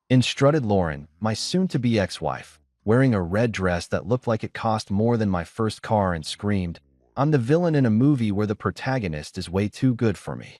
In strutted Lauren, my soon-to-be ex-wife, wearing a red dress that looked like it cost more than my first car and screamed, "I'm the villain in a movie where the protagonist is way too good for me."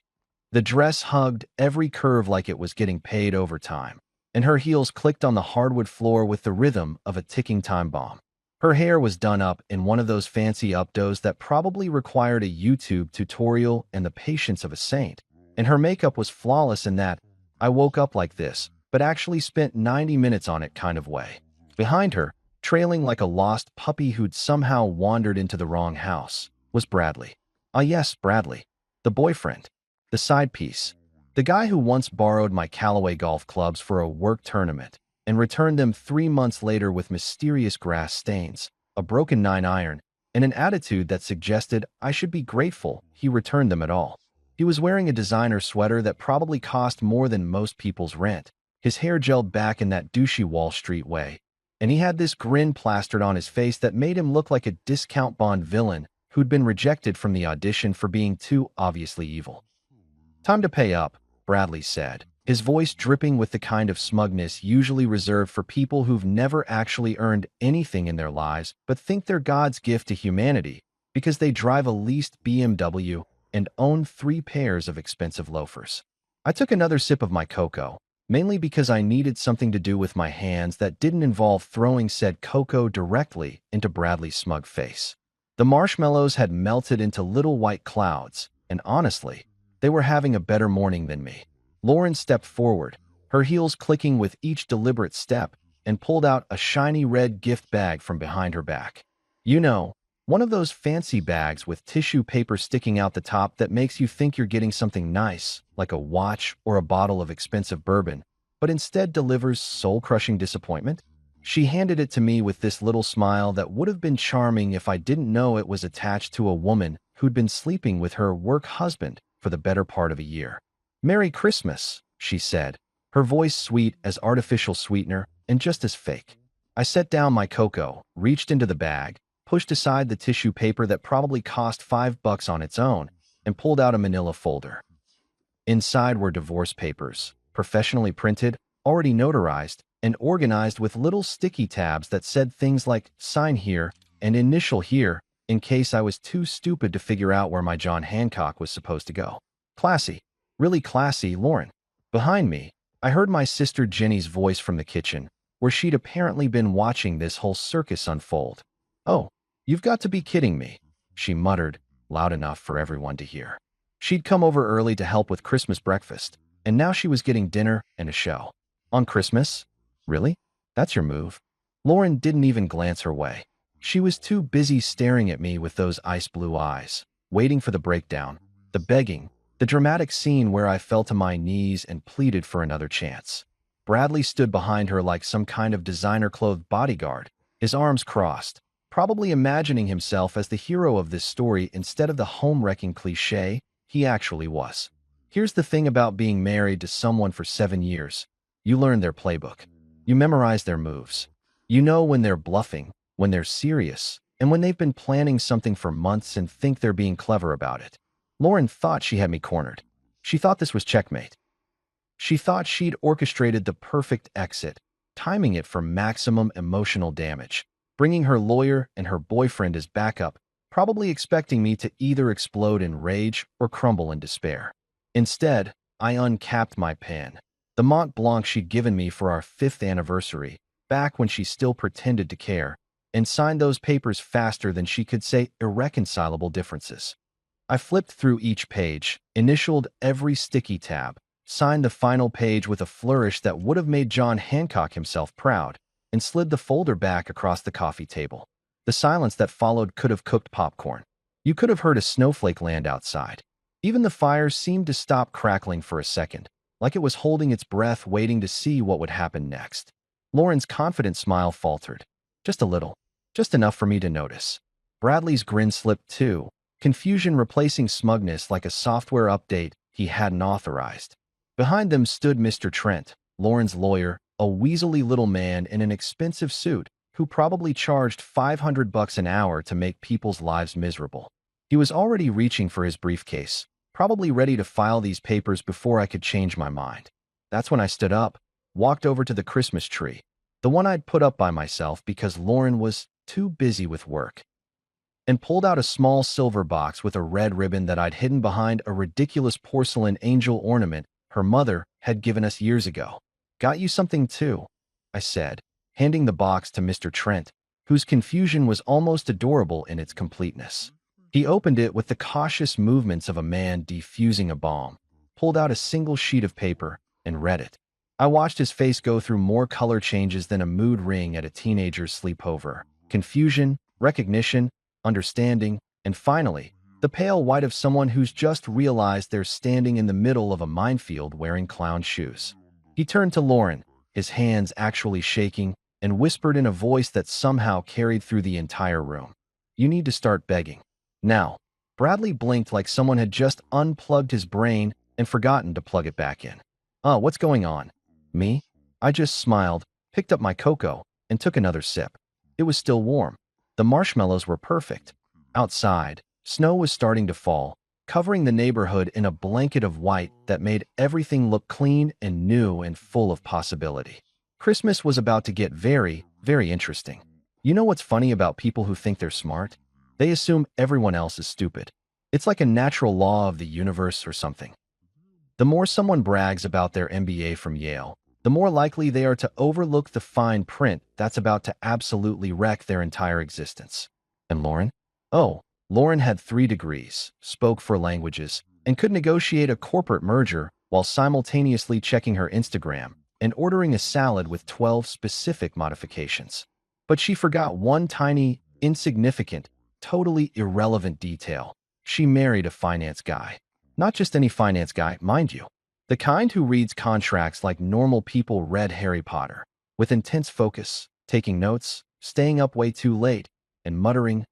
The dress hugged every curve like it was getting paid overtime, and her heels clicked on the hardwood floor with the rhythm of a ticking time bomb. Her hair was done up in one of those fancy updos that probably required a YouTube tutorial and the patience of a saint, and her makeup was flawless in that "I woke up like this, but actually spent 90 minutes on it" kind of way. Behind her, trailing like a lost puppy who'd somehow wandered into the wrong house, was Bradley. Ah yes, Bradley. The boyfriend. The side piece. The guy who once borrowed my Callaway golf clubs for a work tournament and returned them 3 months later with mysterious grass stains, a broken 9-iron, and an attitude that suggested I should be grateful he returned them at all. He was wearing a designer sweater that probably cost more than most people's rent, his hair gelled back in that douchey Wall Street way, and he had this grin plastered on his face that made him look like a discount Bond villain who'd been rejected from the audition for being too obviously evil. "Time to pay up," Bradley said, his voice dripping with the kind of smugness usually reserved for people who've never actually earned anything in their lives but think they're God's gift to humanity because they drive a leased BMW and own 3 pairs of expensive loafers. I took another sip of my cocoa, mainly because I needed something to do with my hands that didn't involve throwing said cocoa directly into Bradley's smug face. The marshmallows had melted into little white clouds, and honestly, they were having a better morning than me. Lauren stepped forward, her heels clicking with each deliberate step, and pulled out a shiny red gift bag from behind her back. You know, one of those fancy bags with tissue paper sticking out the top that makes you think you're getting something nice, like a watch or a bottle of expensive bourbon, but instead delivers soul-crushing disappointment. She handed it to me with this little smile that would have been charming if I didn't know it was attached to a woman who'd been sleeping with her work husband for the better part of a year. "Merry Christmas," she said, her voice sweet as artificial sweetener and just as fake. I set down my cocoa, reached into the bag, pushed aside the tissue paper that probably cost $5 on its own, and pulled out a manila folder. Inside were divorce papers, professionally printed, already notarized, and organized with little sticky tabs that said things like "sign here" and "initial here" in case I was too stupid to figure out where my John Hancock was supposed to go. Classy. Really classy, Lauren. Behind me, I heard my sister Jenny's voice from the kitchen, where she'd apparently been watching this whole circus unfold. "Oh, you've got to be kidding me," she muttered, loud enough for everyone to hear. She'd come over early to help with Christmas breakfast, and now she was getting dinner and a show. On Christmas? Really? That's your move? Lauren didn't even glance her way. She was too busy staring at me with those ice blue eyes, waiting for the breakdown, the begging, the dramatic scene where I fell to my knees and pleaded for another chance. Bradley stood behind her like some kind of designer-clothed bodyguard, his arms crossed, probably imagining himself as the hero of this story instead of the home-wrecking cliché he actually was. Here's the thing about being married to someone for 7 years. You learn their playbook. You memorize their moves. You know when they're bluffing, when they're serious, and when they've been planning something for months and think they're being clever about it. Lauren thought she had me cornered. She thought this was checkmate. She thought she'd orchestrated the perfect exit, timing it for maximum emotional damage, bringing her lawyer and her boyfriend as backup, probably expecting me to either explode in rage or crumble in despair. Instead, I uncapped my pen, the Mont Blanc she'd given me for our 5th anniversary, back when she still pretended to care, and signed those papers faster than she could say irreconcilable differences. I flipped through each page, initialed every sticky tab, signed the final page with a flourish that would have made John Hancock himself proud, and slid the folder back across the coffee table. The silence that followed could have cooked popcorn. You could have heard a snowflake land outside. Even the fire seemed to stop crackling for a second, like it was holding its breath waiting to see what would happen next. Lauren's confident smile faltered. Just a little. Just enough for me to notice. Bradley's grin slipped too, confusion replacing smugness like a software update he hadn't authorized. Behind them stood Mr. Trent, Lauren's lawyer, a weaselly little man in an expensive suit who probably charged $500 an hour to make people's lives miserable. He was already reaching for his briefcase, probably ready to file these papers before I could change my mind. That's when I stood up, walked over to the Christmas tree, the one I'd put up by myself because Lauren was too busy with work, and pulled out a small silver box with a red ribbon that I'd hidden behind a ridiculous porcelain angel ornament her mother had given us years ago. "Got you something too," I said, handing the box to Mr. Trent, whose confusion was almost adorable in its completeness. He opened it with the cautious movements of a man defusing a bomb, pulled out a single sheet of paper, and read it. I watched his face go through more color changes than a mood ring at a teenager's sleepover. Confusion, recognition, understanding, and finally, the pale white of someone who's just realized they're standing in the middle of a minefield wearing clown shoes. He turned to Lauren, his hands actually shaking, and whispered in a voice that somehow carried through the entire room. "You need to start begging. Now." Bradley blinked like someone had just unplugged his brain and forgotten to plug it back in. What's going on?" "Me?" I just smiled, picked up my cocoa, and took another sip. It was still warm. The marshmallows were perfect. Outside, snow was starting to fall, covering the neighborhood in a blanket of white that made everything look clean and new and full of possibility. Christmas was about to get very, very interesting. You know what's funny about people who think they're smart? They assume everyone else is stupid. It's like a natural law of the universe or something. The more someone brags about their MBA from Yale, the more likely they are to overlook the fine print that's about to absolutely wreck their entire existence. And Lauren? Oh, Lauren had 3 degrees, spoke 4 languages, and could negotiate a corporate merger while simultaneously checking her Instagram and ordering a salad with 12 specific modifications. But she forgot one tiny, insignificant, totally irrelevant detail. She married a finance guy. Not just any finance guy, mind you. The kind who reads contracts like normal people read Harry Potter, with intense focus, taking notes, staying up way too late, and muttering,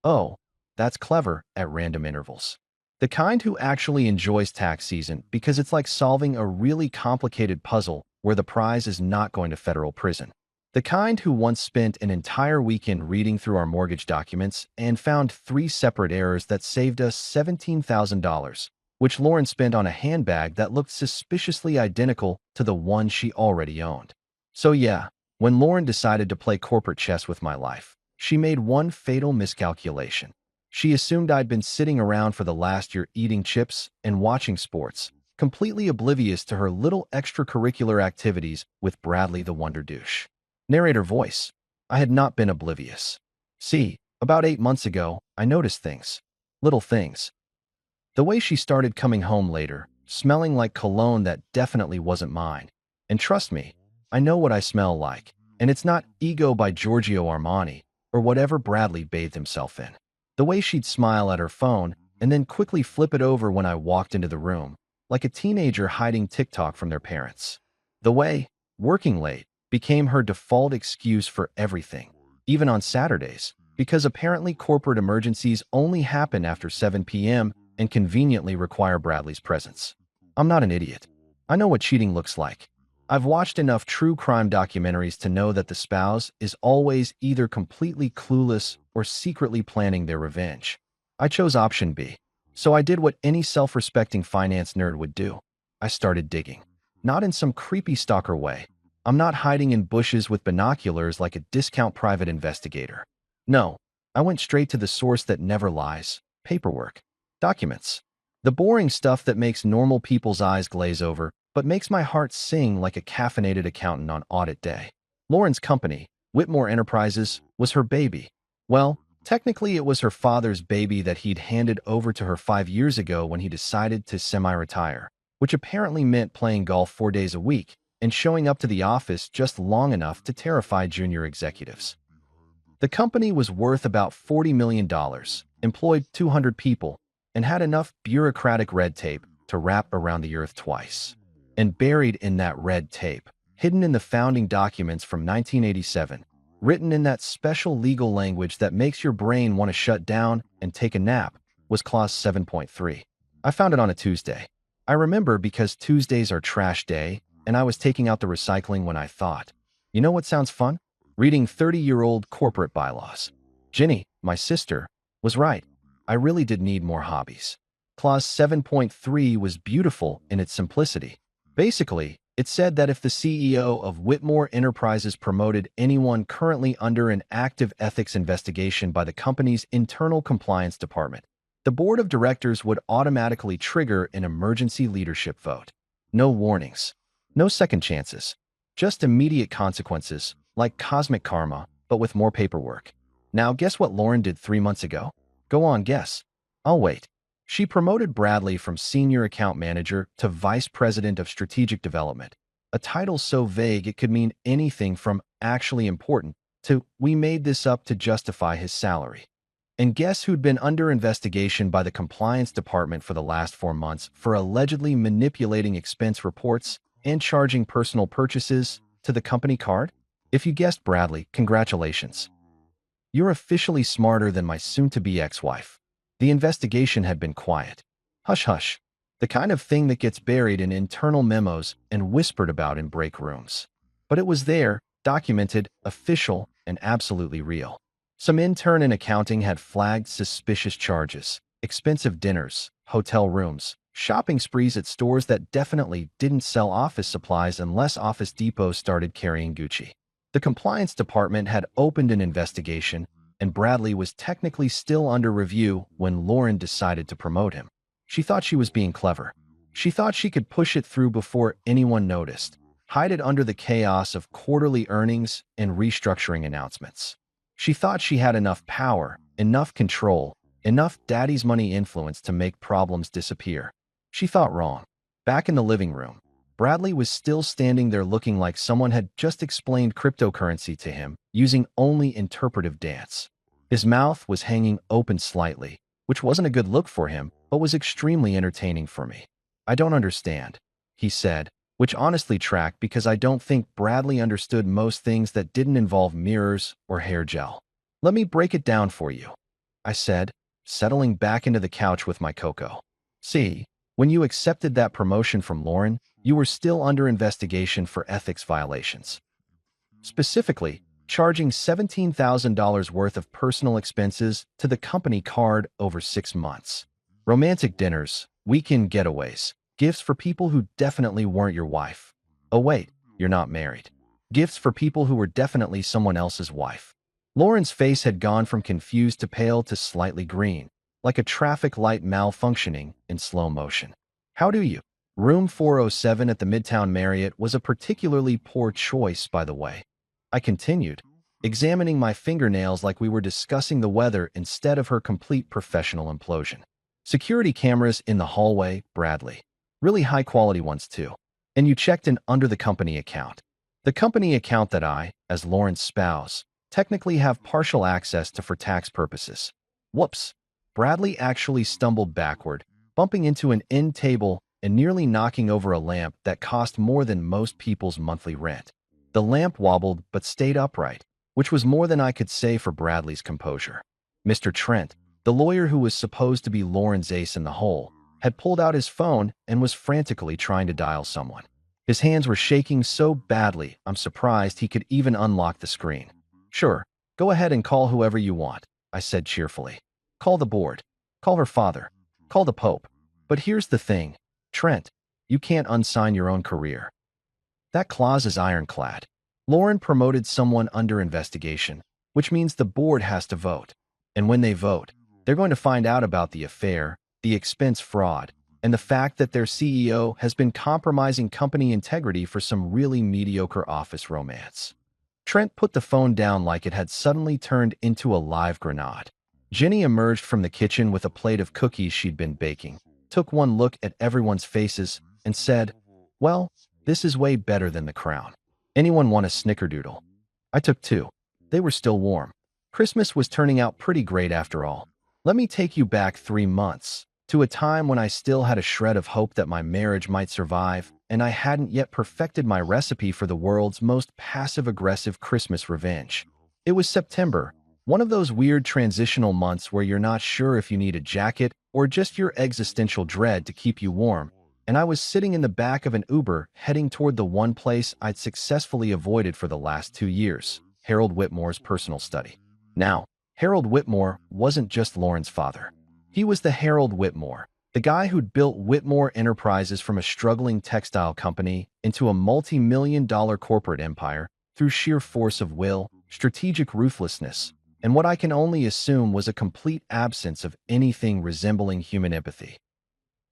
"Oh, that's clever," at random intervals. The kind who actually enjoys tax season because it's like solving a really complicated puzzle where the prize is not going to federal prison. The kind who once spent an entire weekend reading through our mortgage documents and found 3 separate errors that saved us $17,000, which Lauren spent on a handbag that looked suspiciously identical to the one she already owned. So yeah, when Lauren decided to play corporate chess with my life, she made one fatal miscalculation. She assumed I'd been sitting around for the last year eating chips and watching sports, completely oblivious to her little extracurricular activities with Bradley the Wonder Douche. Narrator voice. I had not been oblivious. See, about 8 months ago, I noticed things. Little things. The way she started coming home later, smelling like cologne that definitely wasn't mine. And trust me, I know what I smell like, and it's not Ego by Giorgio Armani or whatever Bradley bathed himself in. The way she'd smile at her phone and then quickly flip it over when I walked into the room, like a teenager hiding TikTok from their parents. The way, working late, became her default excuse for everything, even on Saturdays, because apparently corporate emergencies only happen after 7 p.m. and conveniently require Bradley's presence. I'm not an idiot. I know what cheating looks like. I've watched enough true crime documentaries to know that the spouse is always either completely clueless or secretly planning their revenge. I chose option B. So I did what any self-respecting finance nerd would do. I started digging. Not in some creepy stalker way. I'm not hiding in bushes with binoculars like a discount private investigator. No, I went straight to the source that never lies: paperwork. Documents. The boring stuff that makes normal people's eyes glaze over, but makes my heart sing like a caffeinated accountant on audit day. Lauren's company, Whitmore Enterprises, was her baby. Well, technically it was her father's baby that he'd handed over to her 5 years ago when he decided to semi-retire, which apparently meant playing golf 4 days a week and showing up to the office just long enough to terrify junior executives. The company was worth about $40 million, employed 200 people, and had enough bureaucratic red tape to wrap around the earth twice. And buried in that red tape, hidden in the founding documents from 1987, written in that special legal language that makes your brain want to shut down and take a nap, was Clause 7.3. I found it on a Tuesday. I remember because Tuesdays are trash day, and I was taking out the recycling when I thought, you know what sounds fun? Reading 30-year-old corporate bylaws. Ginny, my sister, was right. I really did need more hobbies. Clause 7.3 was beautiful in its simplicity. Basically, It said that if the CEO of Whitmore Enterprises promoted anyone currently under an active ethics investigation by the company's internal compliance department, the board of directors would automatically trigger an emergency leadership vote. No warnings, no second chances, just immediate consequences, like cosmic karma, but with more paperwork. Now, guess what Lauren did 3 months ago? Go on, guess. I'll wait. She promoted Bradley from senior account manager to vice president of strategic development, a title so vague it could mean anything from actually important to we made this up to justify his salary. And guess who'd been under investigation by the compliance department for the last 4 months for allegedly manipulating expense reports and charging personal purchases to the company card? If you guessed Bradley, congratulations. You're officially smarter than my soon-to-be ex-wife. The investigation had been quiet. Hush hush. The kind of thing that gets buried in internal memos and whispered about in break rooms. But it was there, documented, official, and absolutely real. Some intern in accounting had flagged suspicious charges, expensive dinners, hotel rooms, shopping sprees at stores that definitely didn't sell office supplies unless Office Depot started carrying Gucci. The compliance department had opened an investigation, and Bradley was technically still under review when Lauren decided to promote him. She thought she was being clever. She thought she could push it through before anyone noticed, hide it under the chaos of quarterly earnings and restructuring announcements. She thought she had enough power, enough control, enough daddy's money influence to make problems disappear. She thought wrong. Back in the living room, Bradley was still standing there looking like someone had just explained cryptocurrency to him, using only interpretive dance. His mouth was hanging open slightly, which wasn't a good look for him, but was extremely entertaining for me. I don't understand, he said, which honestly tracked because I don't think Bradley understood most things that didn't involve mirrors or hair gel. Let me break it down for you, I said, settling back into the couch with my cocoa. See, when you accepted that promotion from Lauren, you were still under investigation for ethics violations. Specifically, charging $17,000 worth of personal expenses to the company card over 6 months. Romantic dinners, weekend getaways, gifts for people who definitely weren't your wife. Oh wait, you're not married. Gifts for people who were definitely someone else's wife. Lauren's face had gone from confused to pale to slightly green, like a traffic light malfunctioning in slow motion. How do you? Room 407 at the Midtown Marriott was a particularly poor choice, by the way. I continued, examining my fingernails like we were discussing the weather instead of her complete professional implosion. Security cameras in the hallway, Bradley. Really high-quality ones, too. And you checked in under the company account. The company account that I, as Lauren's spouse, technically have partial access to for tax purposes. Whoops. Bradley actually stumbled backward, bumping into an end table and nearly knocking over a lamp that cost more than most people's monthly rent. The lamp wobbled but stayed upright, which was more than I could say for Bradley's composure. Mr. Trent, the lawyer who was supposed to be Lauren's ace in the hole, had pulled out his phone and was frantically trying to dial someone. His hands were shaking so badly, I'm surprised he could even unlock the screen. Sure, go ahead and call whoever you want, I said cheerfully. Call the board. Call her father. Call the Pope. But here's the thing, Trent, you can't unsign your own career. That clause is ironclad. Lauren promoted someone under investigation, which means the board has to vote. And when they vote, they're going to find out about the affair, the expense fraud, and the fact that their CEO has been compromising company integrity for some really mediocre office romance. Trent put the phone down like it had suddenly turned into a live grenade. Jenny emerged from the kitchen with a plate of cookies she'd been baking, took one look at everyone's faces, and said, "Well, this is way better than the crown. Anyone want a snickerdoodle?" I took 2. They were still warm. Christmas was turning out pretty great after all. Let me take you back 3 months, to a time when I still had a shred of hope that my marriage might survive, and I hadn't yet perfected my recipe for the world's most passive-aggressive Christmas revenge. It was September, one of those weird transitional months where you're not sure if you need a jacket or just your existential dread to keep you warm, and I was sitting in the back of an Uber heading toward the one place I'd successfully avoided for the last 2 years, Harold Whitmore's personal study. Now, Harold Whitmore wasn't just Lauren's father. He was the Harold Whitmore, The guy who'd built Whitmore Enterprises from a struggling textile company into a multi-million-dollar corporate empire through sheer force of will, strategic ruthlessness, and what I can only assume was a complete absence of anything resembling human empathy.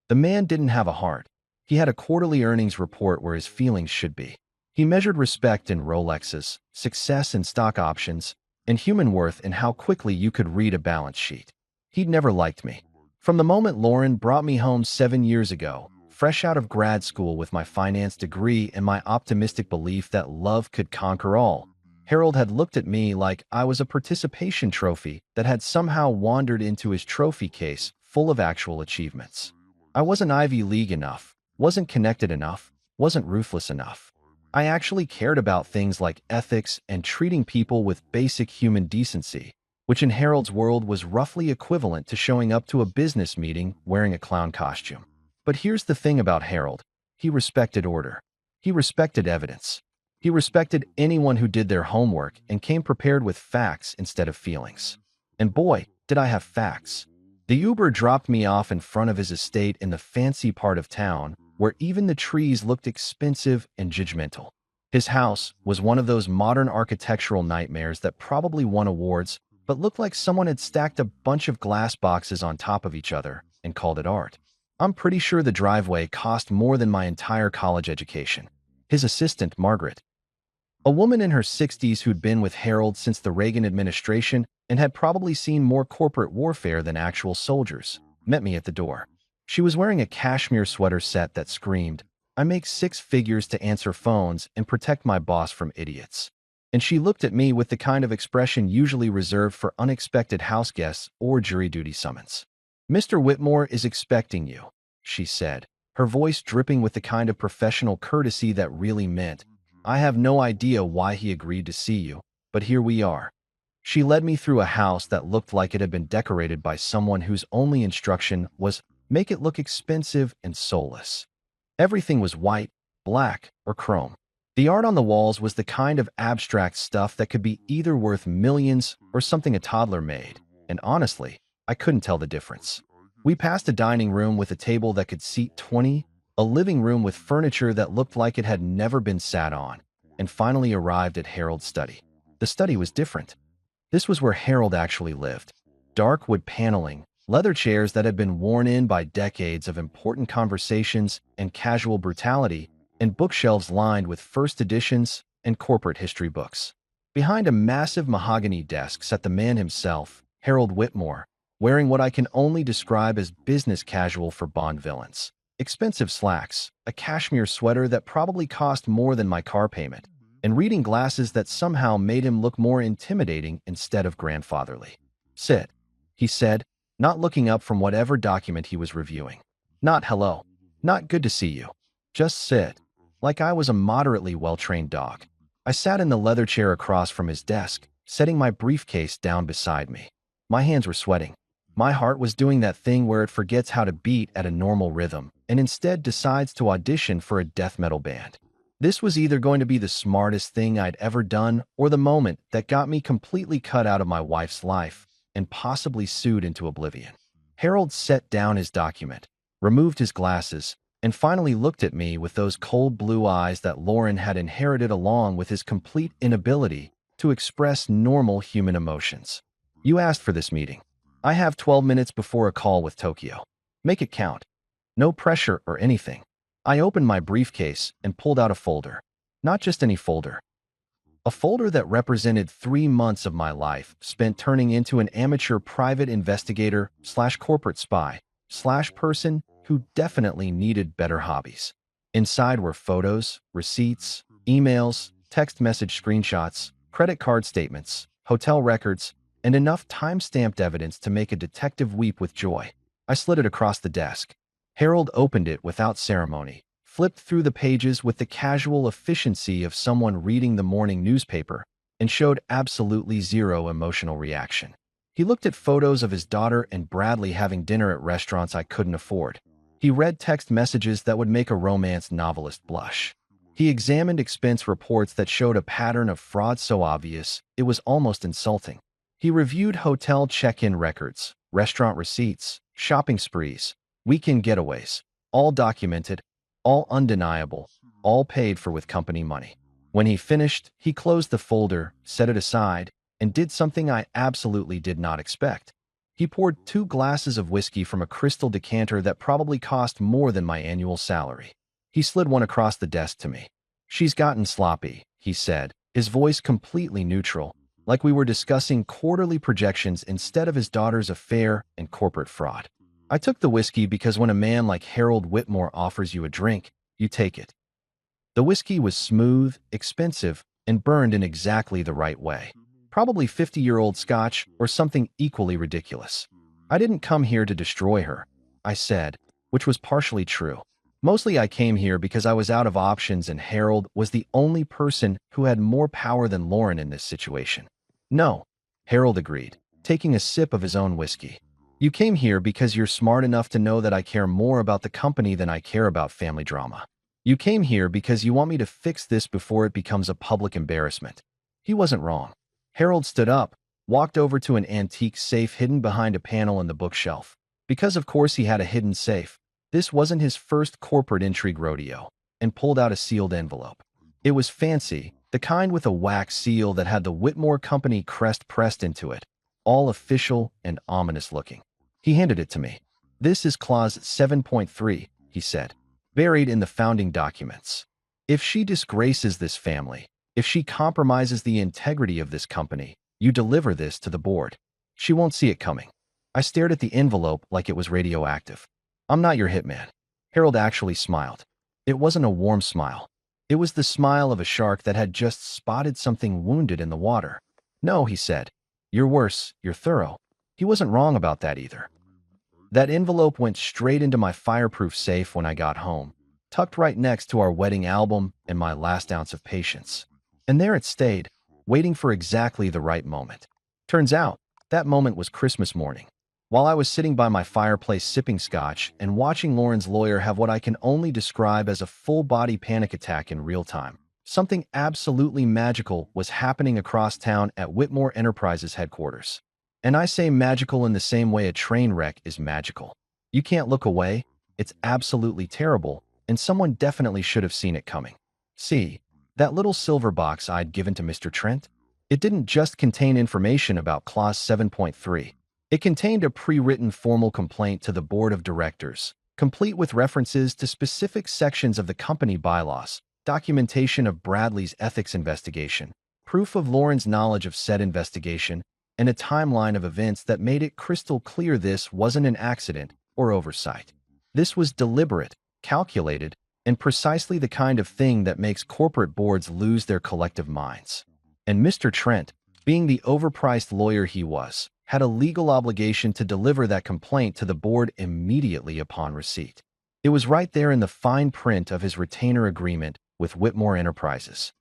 The man didn't have a heart. He had a quarterly earnings report where his feelings should be. He measured respect in Rolexes, success in stock options, and human worth in how quickly you could read a balance sheet. He'd never liked me. From the moment Lauren brought me home 7 years ago, fresh out of grad school with my finance degree and my optimistic belief that love could conquer all, Harold had looked at me like I was a participation trophy that had somehow wandered into his trophy case full of actual achievements. I wasn't Ivy League enough, wasn't connected enough, wasn't ruthless enough. I actually cared about things like ethics and treating people with basic human decency, which in Harold's world was roughly equivalent to showing up to a business meeting wearing a clown costume. But here's the thing about Harold. He respected order. He respected evidence. He respected anyone who did their homework and came prepared with facts instead of feelings. And boy, did I have facts. The Uber dropped me off in front of his estate in the fancy part of town, where even the trees looked expensive and judgmental. His house was one of those modern architectural nightmares that probably won awards, but looked like someone had stacked a bunch of glass boxes on top of each other and called it art. I'm pretty sure the driveway cost more than my entire college education. His assistant, Margaret, a woman in her 60s who'd been with Harold since the Reagan administration and had probably seen more corporate warfare than actual soldiers, met me at the door. She was wearing a cashmere sweater set that screamed, "I make six figures to answer phones and protect my boss from idiots." And she looked at me with the kind of expression usually reserved for unexpected house guests or jury duty summons. "Mr. Whitmore is expecting you," she said, her voice dripping with the kind of professional courtesy that really meant, "I have no idea why he agreed to see you, but here we are." She led me through a house that looked like it had been decorated by someone whose only instruction was, make it look expensive and soulless. Everything was white, black, or chrome. The art on the walls was the kind of abstract stuff that could be either worth millions or something a toddler made, and honestly, I couldn't tell the difference. We passed a dining room with a table that could seat 20, a living room with furniture that looked like it had never been sat on, and finally arrived at Harold's study. The study was different. This was where Harold actually lived. Dark wood paneling, leather chairs that had been worn in by decades of important conversations and casual brutality, and bookshelves lined with first editions and corporate history books. Behind a massive mahogany desk sat the man himself, Harold Whitmore, wearing what I can only describe as business casual for Bond villains. Expensive slacks, a cashmere sweater that probably cost more than my car payment, and reading glasses that somehow made him look more intimidating instead of grandfatherly. "Sit," he said, not looking up from whatever document he was reviewing. Not hello, not good to see you. Just sit, like I was a moderately well-trained dog. I sat in the leather chair across from his desk, setting my briefcase down beside me. My hands were sweating. My heart was doing that thing where it forgets how to beat at a normal rhythm and instead decides to audition for a death metal band. This was either going to be the smartest thing I'd ever done or the moment that got me completely cut out of my wife's life and possibly sued into oblivion. Harold set down his document, removed his glasses, and finally looked at me with those cold blue eyes that Lauren had inherited along with his complete inability to express normal human emotions. "You asked for this meeting. I have 12 minutes before a call with Tokyo. Make it count. No pressure or anything." I opened my briefcase and pulled out a folder. Not just any folder. A folder that represented 3 months of my life spent turning into an amateur private investigator / corporate spy / person who definitely needed better hobbies. Inside were photos, receipts, emails, text message screenshots, credit card statements, hotel records, and enough time-stamped evidence to make a detective weep with joy. I slid it across the desk. Harold opened it without ceremony, flipped through the pages with the casual efficiency of someone reading the morning newspaper, and showed absolutely zero emotional reaction. He looked at photos of his daughter and Bradley having dinner at restaurants I couldn't afford. He read text messages that would make a romance novelist blush. He examined expense reports that showed a pattern of fraud so obvious it was almost insulting. He reviewed hotel check-in records, restaurant receipts, shopping sprees, Weekend getaways. All documented, all undeniable, all paid for with company money. When he finished, he closed the folder, set it aside, and did something I absolutely did not expect. He poured 2 glasses of whiskey from a crystal decanter that probably cost more than my annual salary. He slid one across the desk to me. "She's gotten sloppy," he said, his voice completely neutral, like we were discussing quarterly projections instead of his daughter's affair and corporate fraud. I took the whiskey because when a man like Harold Whitmore offers you a drink, you take it. The whiskey was smooth, expensive, and burned in exactly the right way. Probably 50-year-old Scotch or something equally ridiculous. "I didn't come here to destroy her," I said, which was partially true. Mostly I came here because I was out of options and Harold was the only person who had more power than Lauren in this situation. "No," Harold agreed, taking a sip of his own whiskey. "You came here because you're smart enough to know that I care more about the company than I care about family drama. You came here because you want me to fix this before it becomes a public embarrassment." He wasn't wrong. Harold stood up, walked over to an antique safe hidden behind a panel in the bookshelf. Because of course he had a hidden safe. This wasn't his first corporate intrigue rodeo, and pulled out a sealed envelope. It was fancy, the kind with a wax seal that had the Whitmore Company crest pressed into it, all official and ominous looking. He handed it to me. "This is Clause 7.3, he said, "buried in the founding documents. If she disgraces this family, if she compromises the integrity of this company, you deliver this to the board. She won't see it coming." I stared at the envelope like it was radioactive. "I'm not your hitman." Harold actually smiled. It wasn't a warm smile. It was the smile of a shark that had just spotted something wounded in the water. "No," he said. "You're worse, you're thorough." He wasn't wrong about that either. That envelope went straight into my fireproof safe when I got home, tucked right next to our wedding album and my last ounce of patience. And there it stayed, waiting for exactly the right moment. Turns out, that moment was Christmas morning. While I was sitting by my fireplace sipping scotch and watching Lauren's lawyer have what I can only describe as a full-body panic attack in real time, something absolutely magical was happening across town at Whitmore Enterprises headquarters. And I say magical in the same way a train wreck is magical. You can't look away, it's absolutely terrible, and someone definitely should have seen it coming. See, that little silver box I'd given to Mr. Trent? It didn't just contain information about Clause 7.3. It contained a pre-written formal complaint to the board of directors, complete with references to specific sections of the company bylaws, documentation of Bradley's ethics investigation, proof of Lauren's knowledge of said investigation, and a timeline of events that made it crystal clear this wasn't an accident or oversight. This was deliberate, calculated, and precisely the kind of thing that makes corporate boards lose their collective minds. And Mr. Trent, being the overpriced lawyer he was, had a legal obligation to deliver that complaint to the board immediately upon receipt. It was right there in the fine print of his retainer agreement with Whitmore Enterprises.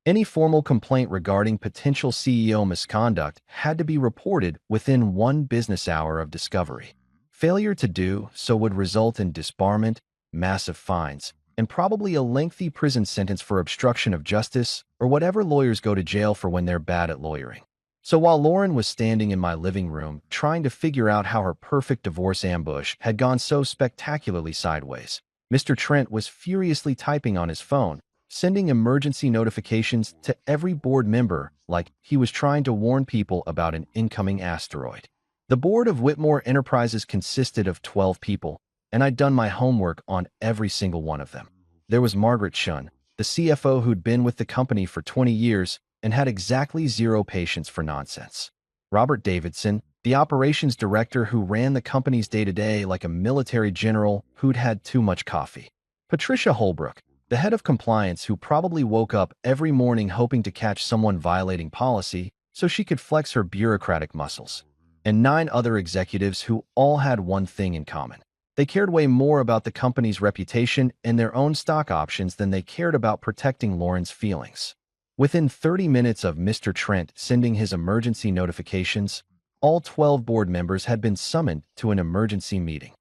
Any formal complaint regarding potential CEO misconduct had to be reported within 1 business hour of discovery. Failure to do so would result in disbarment, massive fines, and probably a lengthy prison sentence for obstruction of justice or whatever lawyers go to jail for when they're bad at lawyering. So while Lauren was standing in my living room trying to figure out how her perfect divorce ambush had gone so spectacularly sideways, Mr. Trent was furiously typing on his phone, sending emergency notifications to every board member like he was trying to warn people about an incoming asteroid. The board of Whitmore Enterprises consisted of 12 people, and I'd done my homework on every single one of them. There was Margaret Shun, the CFO who'd been with the company for 20 years and had exactly zero patience for nonsense. Robert Davidson, the operations director who ran the company's day-to-day like a military general who'd had too much coffee. Patricia Holbrook, the head of compliance who probably woke up every morning hoping to catch someone violating policy so she could flex her bureaucratic muscles. And 9 other executives who all had one thing in common. They cared way more about the company's reputation and their own stock options than they cared about protecting Lauren's feelings. Within 30 minutes of Mr. Trent sending his emergency notifications, all 12 board members had been summoned to an emergency meeting.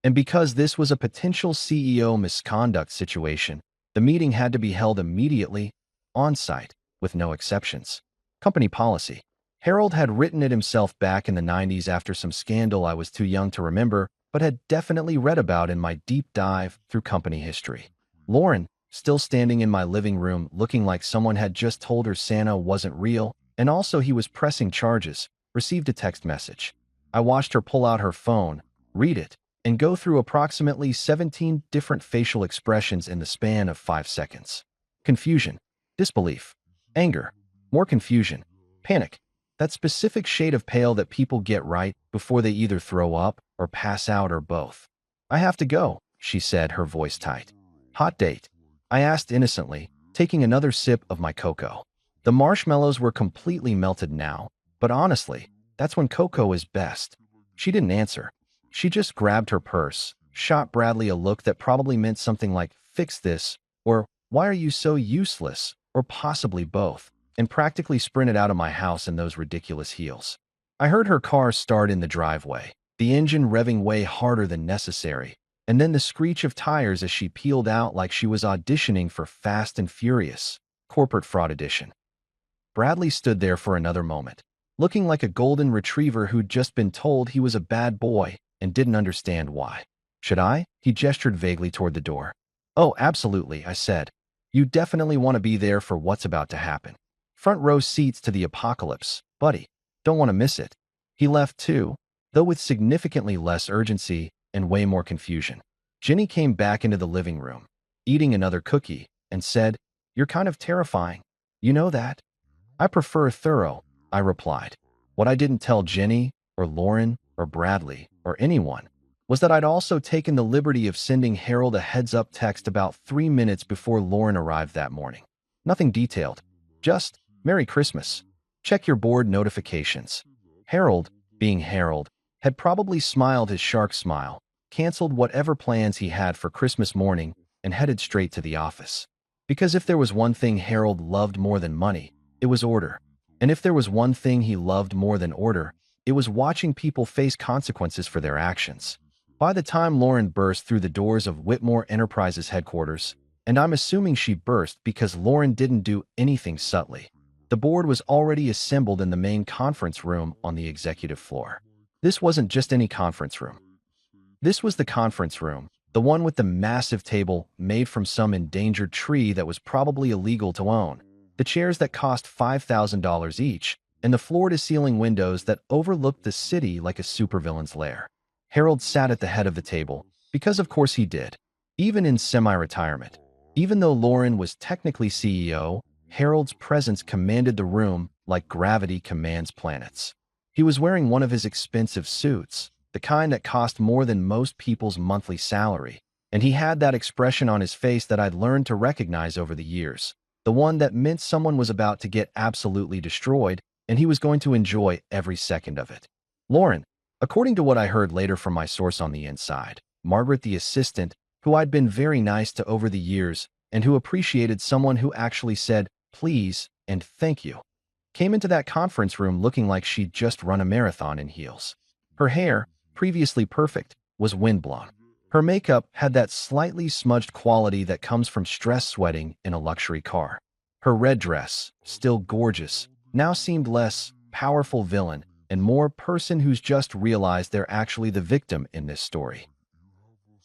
And because this was a potential CEO misconduct situation, the meeting had to be held immediately, on-site, with no exceptions. Company policy. Harold had written it himself back in the 90s after some scandal I was too young to remember, but had definitely read about in my deep dive through company history. Lauren, still standing in my living room looking like someone had just told her Santa wasn't real, and also he was pressing charges, received a text message. I watched her pull out her phone, read it, and go through approximately 17 different facial expressions in the span of 5 seconds. Confusion, disbelief, anger, more confusion, panic, that specific shade of pale that people get right before they either throw up or pass out or both. "I have to go," she said, her voice tight. "Hot date?" I asked innocently, taking another sip of my cocoa. The marshmallows were completely melted now, but honestly, that's when cocoa is best. She didn't answer. She just grabbed her purse, shot Bradley a look that probably meant something like, "Fix this," or "Why are you so useless?" or possibly both, and practically sprinted out of my house in those ridiculous heels. I heard her car start in the driveway, the engine revving way harder than necessary, and then the screech of tires as she peeled out like she was auditioning for Fast and Furious, Corporate Fraud Edition. Bradley stood there for another moment, looking like a golden retriever who'd just been told he was a bad boy and didn't understand why. "Should I?" He gestured vaguely toward the door. "Oh, absolutely," I said. "You definitely want to be there for what's about to happen. Front row seats to the apocalypse, buddy. Don't want to miss it." He left too, though with significantly less urgency and way more confusion. Jenny came back into the living room, eating another cookie, and said, "You're kind of terrifying. You know that?" "I prefer thorough," I replied. What I didn't tell Jenny, or Lauren, or Bradley, or anyone, was that I'd also taken the liberty of sending Harold a heads-up text about 3 minutes before Lauren arrived that morning. Nothing detailed, just, "Merry Christmas. Check your board notifications." Harold, being Harold, had probably smiled his shark smile, canceled whatever plans he had for Christmas morning, and headed straight to the office. Because if there was one thing Harold loved more than money, it was order. And if there was one thing he loved more than order, it was watching people face consequences for their actions. By the time Lauren burst through the doors of Whitmore Enterprises headquarters, and I'm assuming she burst because Lauren didn't do anything subtly, the board was already assembled in the main conference room on the executive floor. This wasn't just any conference room. This was the conference room, the one with the massive table made from some endangered tree that was probably illegal to own, the chairs that cost $5,000 each, and the floor-to-ceiling windows that overlooked the city like a supervillain's lair. Harold sat at the head of the table, because of course he did, even in semi-retirement. Even though Lauren was technically CEO, Harold's presence commanded the room like gravity commands planets. He was wearing one of his expensive suits, the kind that cost more than most people's monthly salary, and he had that expression on his face that I'd learned to recognize over the years, the one that meant someone was about to get absolutely destroyed, and he was going to enjoy every second of it. Lauren, according to what I heard later from my source on the inside, Margaret the assistant, who I'd been very nice to over the years and who appreciated someone who actually said, "Please," and "Thank you," came into that conference room looking like she'd just run a marathon in heels. Her hair, previously perfect, was windblown. Her makeup had that slightly smudged quality that comes from stress sweating in a luxury car. Her red dress, still gorgeous, now seemed less powerful villain and more person who's just realized they're actually the victim in this story.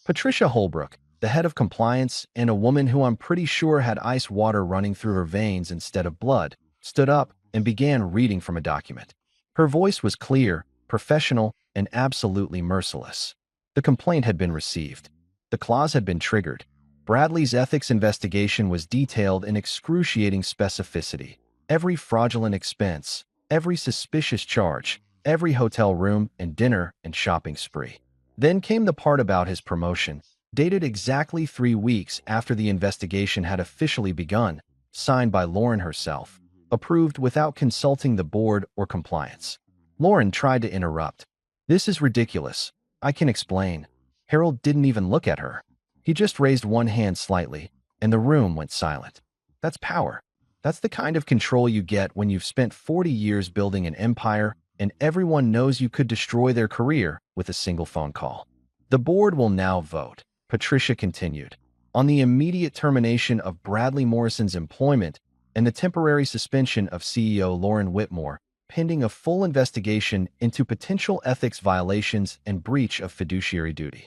Patricia Holbrook, the head of compliance and a woman who I'm pretty sure had ice water running through her veins instead of blood, stood up and began reading from a document. Her voice was clear, professional, and absolutely merciless. The complaint had been received. The clause had been triggered. Bradley's ethics investigation was detailed in excruciating specificity. Every fraudulent expense, every suspicious charge, every hotel room and dinner and shopping spree. Then came the part about his promotion, dated exactly 3 weeks after the investigation had officially begun, signed by Lauren herself, approved without consulting the board or compliance. Lauren tried to interrupt. "This is ridiculous. I can explain." Harold didn't even look at her. He just raised one hand slightly, and the room went silent. That's power. That's the kind of control you get when you've spent 40 years building an empire and everyone knows you could destroy their career with a single phone call. "The board will now vote," Patricia continued, "on the immediate termination of Bradley Morrison's employment and the temporary suspension of CEO Lauren Whitmore pending a full investigation into potential ethics violations and breach of fiduciary duty.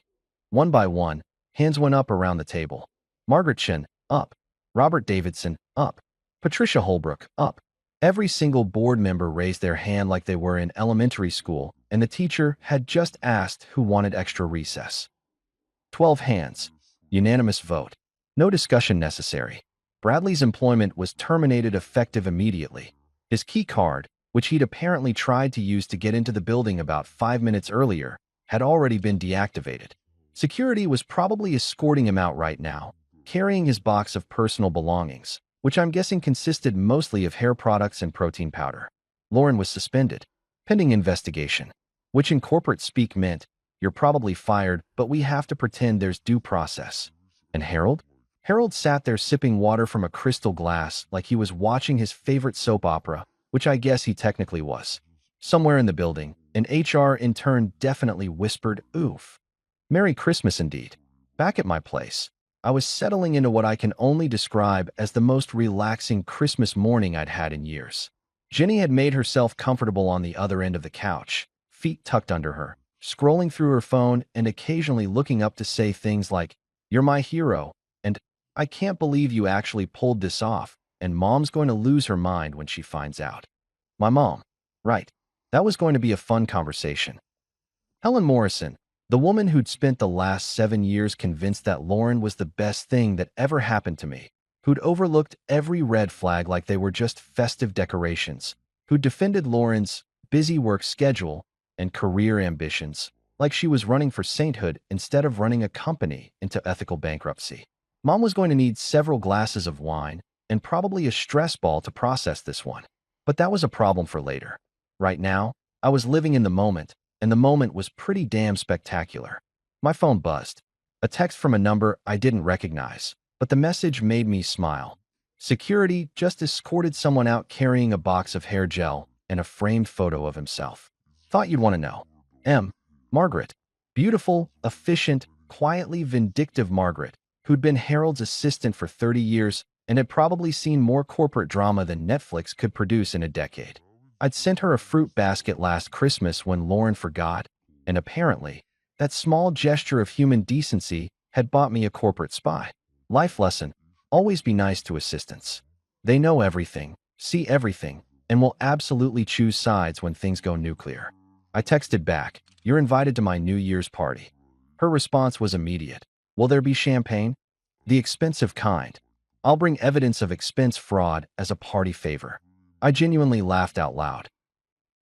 One by one, hands went up around the table. Margaret Chin, up. Robert Davidson, up. Patricia Holbrook, up. Every single board member raised their hand like they were in elementary school, and the teacher had just asked who wanted extra recess. 12 hands. Unanimous vote. No discussion necessary. Bradley's employment was terminated effective immediately. His key card, which he'd apparently tried to use to get into the building about 5 minutes earlier, had already been deactivated. Security was probably escorting him out right now, carrying his box of personal belongings, which I'm guessing consisted mostly of hair products and protein powder. Lauren was suspended, pending investigation, which in corporate speak meant, "You're probably fired, but we have to pretend there's due process." And Harold? Harold sat there sipping water from a crystal glass like he was watching his favorite soap opera, which I guess he technically was. Somewhere in the building, an HR intern definitely whispered, "Oof. Merry Christmas indeed." Back at my place, I was settling into what I can only describe as the most relaxing Christmas morning I'd had in years. Jenny had made herself comfortable on the other end of the couch, feet tucked under her, scrolling through her phone and occasionally looking up to say things like, "You're my hero," and "I can't believe you actually pulled this off," and "Mom's going to lose her mind when she finds out." My mom. Right. That was going to be a fun conversation. Helen Morrison, the woman who'd spent the last 7 years convinced that Lauren was the best thing that ever happened to me, who'd overlooked every red flag like they were just festive decorations, who defended Lauren's busy work schedule and career ambitions like she was running for sainthood instead of running a company into ethical bankruptcy. Mom was going to need several glasses of wine and probably a stress ball to process this one. But that was a problem for later. Right now, I was living in the moment, and the moment was pretty damn spectacular. My phone buzzed. A text from a number I didn't recognize, but the message made me smile. Security just escorted someone out carrying a box of hair gel and a framed photo of himself. Thought you'd want to know. Margaret. Beautiful, efficient, quietly vindictive Margaret, who'd been Harold's assistant for 30 years and had probably seen more corporate drama than Netflix could produce in a decade. I'd sent her a fruit basket last Christmas when Lauren forgot, and apparently, that small gesture of human decency had bought me a corporate spy. Life lesson: always be nice to assistants. They know everything, see everything, and will absolutely choose sides when things go nuclear. I texted back, "You're invited to my New Year's party." Her response was immediate. "Will there be champagne?" "The expensive kind. I'll bring evidence of expense fraud as a party favor." I genuinely laughed out loud.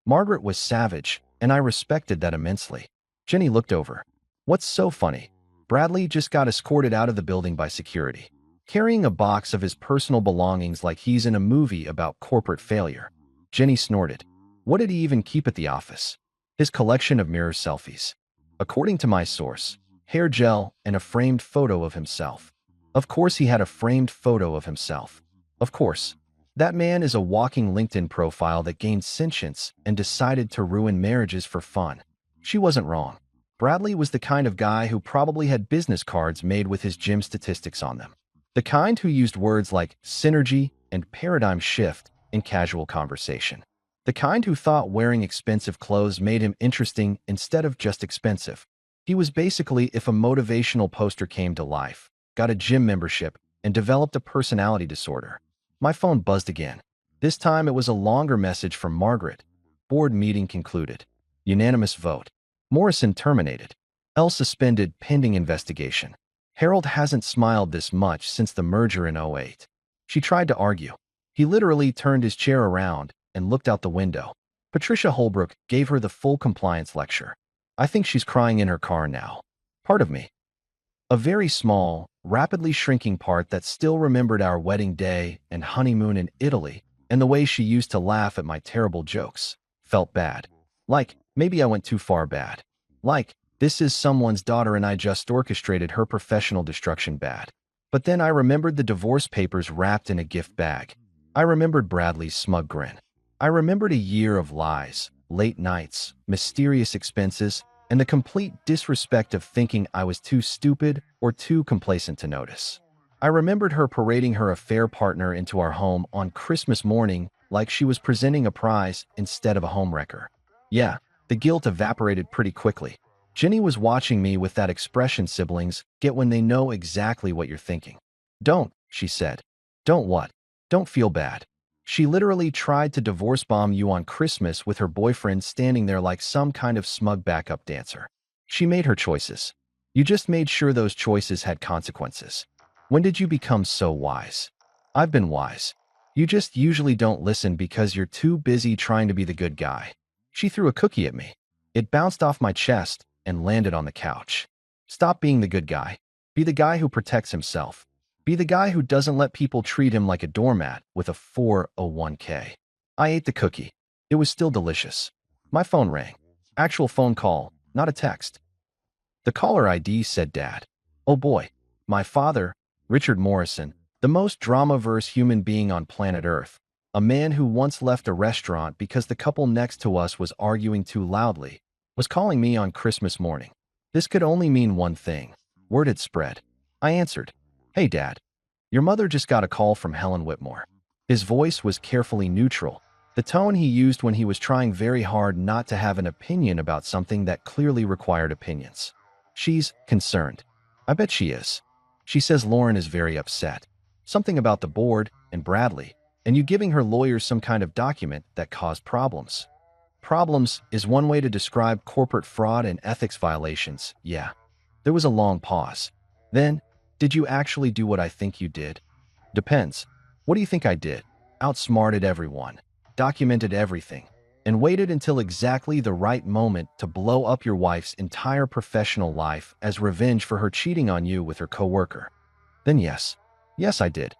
Margaret was savage, and I respected that immensely. Jenny looked over. "What's so funny? Bradley just got escorted out of the building by security, carrying a box of his personal belongings like he's in a movie about corporate failure." Jenny snorted. "What did he even keep at the office?" "His collection of mirror selfies. According to my source, hair gel and a framed photo of himself." Of course he had a framed photo of himself. Of course. That man is a walking LinkedIn profile that gained sentience and decided to ruin marriages for fun. She wasn't wrong. Bradley was the kind of guy who probably had business cards made with his gym statistics on them. The kind who used words like synergy and paradigm shift in casual conversation. The kind who thought wearing expensive clothes made him interesting instead of just expensive. He was basically if a motivational poster came to life, got a gym membership, and developed a personality disorder. My phone buzzed again. This time it was a longer message from Margaret. Board meeting concluded. Unanimous vote. Morrison terminated. L suspended pending investigation. Harold hasn't smiled this much since the merger in '08. She tried to argue. He literally turned his chair around and looked out the window. Patricia Holbrook gave her the full compliance lecture. I think she's crying in her car now. Part of me. A very small, rapidly shrinking part that still remembered our wedding day and honeymoon in Italy and the way she used to laugh at my terrible jokes. Felt bad. Like, maybe I went too far bad. Like, this is someone's daughter and I just orchestrated her professional destruction bad. But then I remembered the divorce papers wrapped in a gift bag. I remembered Bradley's smug grin. I remembered a year of lies, late nights, mysterious expenses, and the complete disrespect of thinking I was too stupid or too complacent to notice. I remembered her parading her affair partner into our home on Christmas morning like she was presenting a prize instead of a homewrecker. Yeah, the guilt evaporated pretty quickly. Jenny was watching me with that expression siblings get when they know exactly what you're thinking. Don't, she said. Don't what? Don't feel bad. She literally tried to divorce bomb you on Christmas with her boyfriend standing there like some kind of smug backup dancer. She made her choices. You just made sure those choices had consequences. When did you become so wise? I've been wise. You just usually don't listen because you're too busy trying to be the good guy. She threw a cookie at me. It bounced off my chest and landed on the couch. Stop being the good guy. Be the guy who protects himself. Be the guy who doesn't let people treat him like a doormat with a 401k. I ate the cookie. It was still delicious. My phone rang. Actual phone call, not a text. The caller ID said Dad. Oh boy. My father, Richard Morrison, the most drama-verse human being on planet Earth, a man who once left a restaurant because the couple next to us was arguing too loudly, was calling me on Christmas morning. This could only mean one thing. Word had spread. I answered, "Hey, Dad. Your mother just got a call from Helen Whitmore." His voice was carefully neutral, the tone he used when he was trying very hard not to have an opinion about something that clearly required opinions. She's concerned. I bet she is. She says Lauren is very upset. Something about the board and Bradley, and you giving her lawyers some kind of document that caused problems. Problems is one way to describe corporate fraud and ethics violations, yeah. There was a long pause. Then, did you actually do what I think you did? Depends. What do you think I did? Outsmarted everyone, documented everything, and waited until exactly the right moment to blow up your wife's entire professional life as revenge for her cheating on you with her coworker. Then yes. Yes, I did.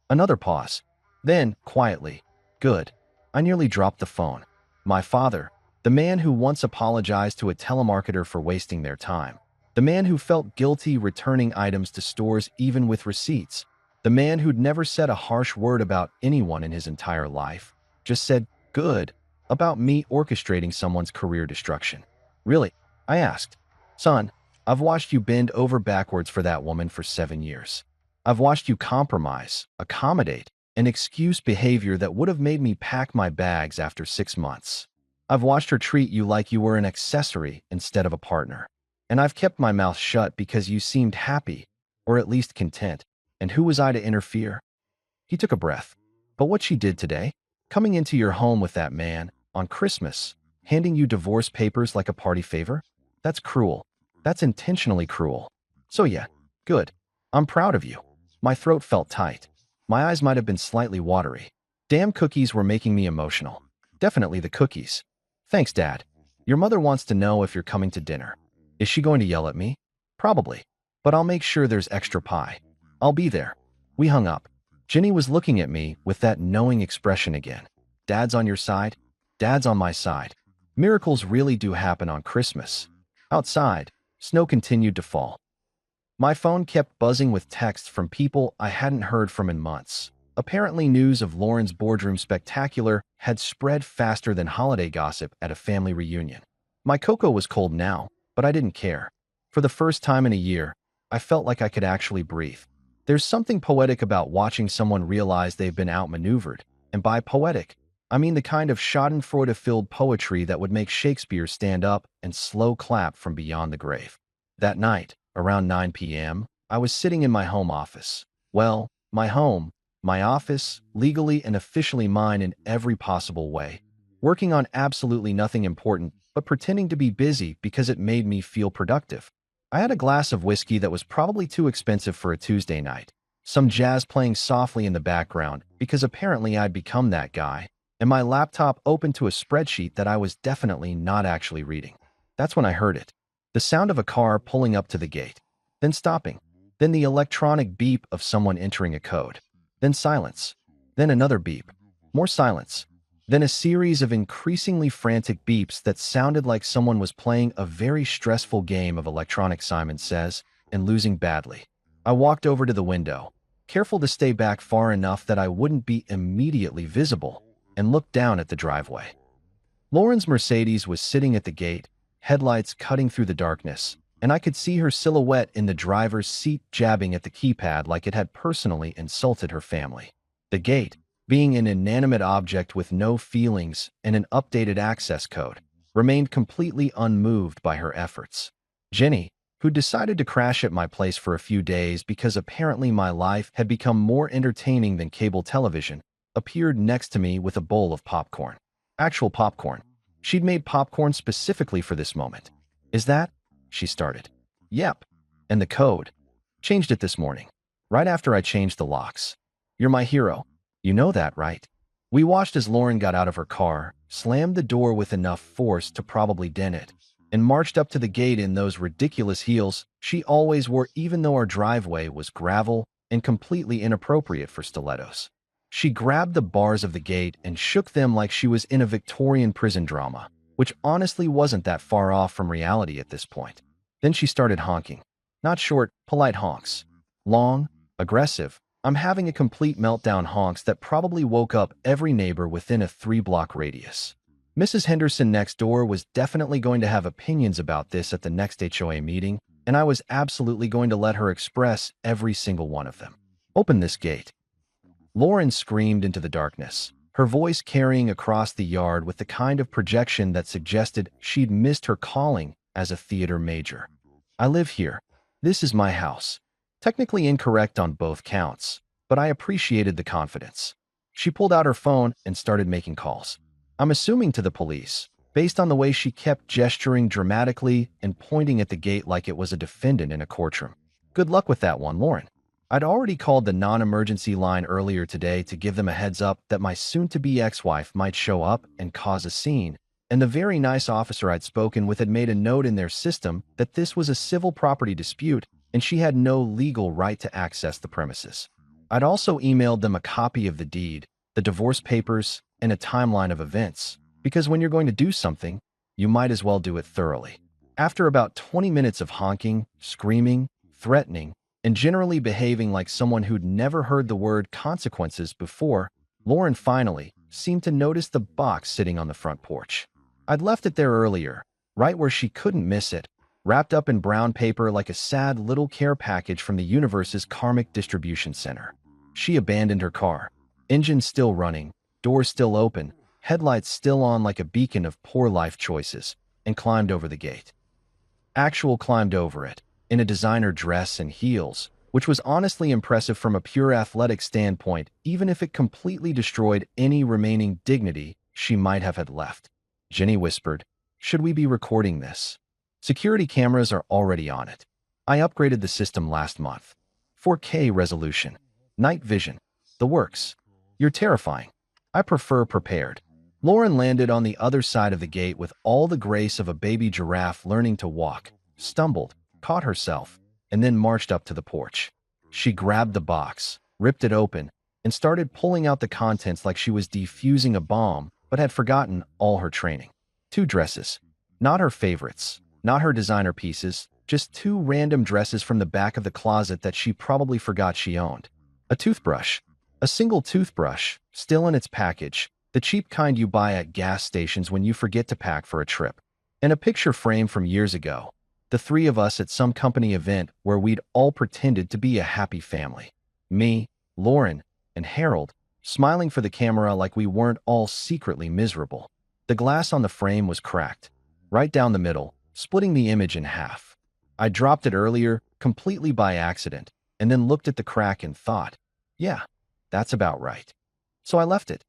Another pause. Then, quietly, good. I nearly dropped the phone. My father, the man who once apologized to a telemarketer for wasting their time, the man who felt guilty returning items to stores even with receipts, the man who'd never said a harsh word about anyone in his entire life, just said, good, about me orchestrating someone's career destruction. Really? I asked. Son, I've watched you bend over backwards for that woman for 7 years. I've watched you compromise, accommodate, and excuse behavior that would have made me pack my bags after 6 months. I've watched her treat you like you were an accessory instead of a partner. And I've kept my mouth shut because you seemed happy, or at least content. And who was I to interfere? He took a breath. But what she did today, coming into your home with that man, on Christmas, handing you divorce papers like a party favor? That's cruel. That's intentionally cruel. So yeah, good. I'm proud of you. My throat felt tight. My eyes might have been slightly watery. Damn cookies were making me emotional. Definitely the cookies. Thanks, Dad. Your mother wants to know if you're coming to dinner. Is she going to yell at me? Probably. But I'll make sure there's extra pie. I'll be there. We hung up. Jenny was looking at me with that knowing expression again. Dad's on your side? Dad's on my side. Miracles really do happen on Christmas. Outside, snow continued to fall. My phone kept buzzing with texts from people I hadn't heard from in months. Apparently news of Lauren's boardroom spectacular had spread faster than holiday gossip at a family reunion. My cocoa was cold now, but I didn't care. For the first time in a year, I felt like I could actually breathe. There's something poetic about watching someone realize they've been outmaneuvered, and by poetic, I mean the kind of schadenfreude-filled poetry that would make Shakespeare stand up and slow clap from beyond the grave. That night, around 9 p.m., I was sitting in my home office. Well, my home, my office, legally and officially mine in every possible way, working on absolutely nothing important, but pretending to be busy because it made me feel productive. I had a glass of whiskey that was probably too expensive for a Tuesday night, some jazz playing softly in the background because apparently I'd become that guy, and my laptop open to a spreadsheet that I was definitely not actually reading. That's when I heard it. The sound of a car pulling up to the gate, then stopping, then the electronic beep of someone entering a code, then silence, then another beep, more silence, then a series of increasingly frantic beeps that sounded like someone was playing a very stressful game of electronic Simon Says and losing badly. I walked over to the window, careful to stay back far enough that I wouldn't be immediately visible, and looked down at the driveway. Lauren's Mercedes was sitting at the gate, headlights cutting through the darkness, and I could see her silhouette in the driver's seat jabbing at the keypad like it had personally insulted her family. The gate, being an inanimate object with no feelings and an updated access code, remained completely unmoved by her efforts. Jenny, who decided to crash at my place for a few days because apparently my life had become more entertaining than cable television, appeared next to me with a bowl of popcorn. Actual popcorn. She'd made popcorn specifically for this moment. Is that? She started. Yep. And the code. Changed it this morning. Right after I changed the locks. You're my hero. You know that, right? We watched as Lauren got out of her car, slammed the door with enough force to probably dent it, and marched up to the gate in those ridiculous heels she always wore even though our driveway was gravel and completely inappropriate for stilettos. She grabbed the bars of the gate and shook them like she was in a Victorian prison drama, which honestly wasn't that far off from reality at this point. Then she started honking. Not short, polite honks. Long, aggressive, I'm having a complete meltdown honks that probably woke up every neighbor within a 3-block radius. Mrs. Henderson next door was definitely going to have opinions about this at the next HOA meeting, and I was absolutely going to let her express every single one of them. Open this gate. Lauren screamed into the darkness, her voice carrying across the yard with the kind of projection that suggested she'd missed her calling as a theater major. I live here. This is my house. Technically incorrect on both counts, but I appreciated the confidence. She pulled out her phone and started making calls. I'm assuming to the police, based on the way she kept gesturing dramatically and pointing at the gate like it was a defendant in a courtroom. Good luck with that one, Lauren. I'd already called the non-emergency line earlier today to give them a heads up that my soon-to-be ex-wife might show up and cause a scene, and the very nice officer I'd spoken with had made a note in their system that this was a civil property dispute and she had no legal right to access the premises. I'd also emailed them a copy of the deed, the divorce papers, and a timeline of events, because when you're going to do something, you might as well do it thoroughly. After about 20 minutes of honking, screaming, threatening, and generally behaving like someone who'd never heard the word consequences before, Lauren finally seemed to notice the box sitting on the front porch. I'd left it there earlier, right where she couldn't miss it, wrapped up in brown paper like a sad little care package from the universe's karmic distribution center. She abandoned her car, engine still running, doors still open, headlights still on like a beacon of poor life choices, and climbed over the gate. Climbed over it, in a designer dress and heels, which was honestly impressive from a pure athletic standpoint, even if it completely destroyed any remaining dignity she might have had left. Jenny whispered, "Should we be recording this? Security cameras are already on it. I upgraded the system last month. 4K resolution, night vision, the works. You're terrifying. I prefer prepared." Lauren landed on the other side of the gate with all the grace of a baby giraffe learning to walk, stumbled, caught herself, and then marched up to the porch. She grabbed the box, ripped it open, and started pulling out the contents like she was defusing a bomb, but had forgotten all her training. 2 dresses. Not her favorites, not her designer pieces, just 2 random dresses from the back of the closet that she probably forgot she owned. A toothbrush. A single toothbrush, still in its package, the cheap kind you buy at gas stations when you forget to pack for a trip. And a picture frame from years ago. The 3 of us at some company event where we'd all pretended to be a happy family. Me, Lauren, and Harold, smiling for the camera like we weren't all secretly miserable. The glass on the frame was cracked, right down the middle, splitting the image in half. I dropped it earlier, completely by accident, and then looked at the crack and thought, yeah, that's about right. So I left it.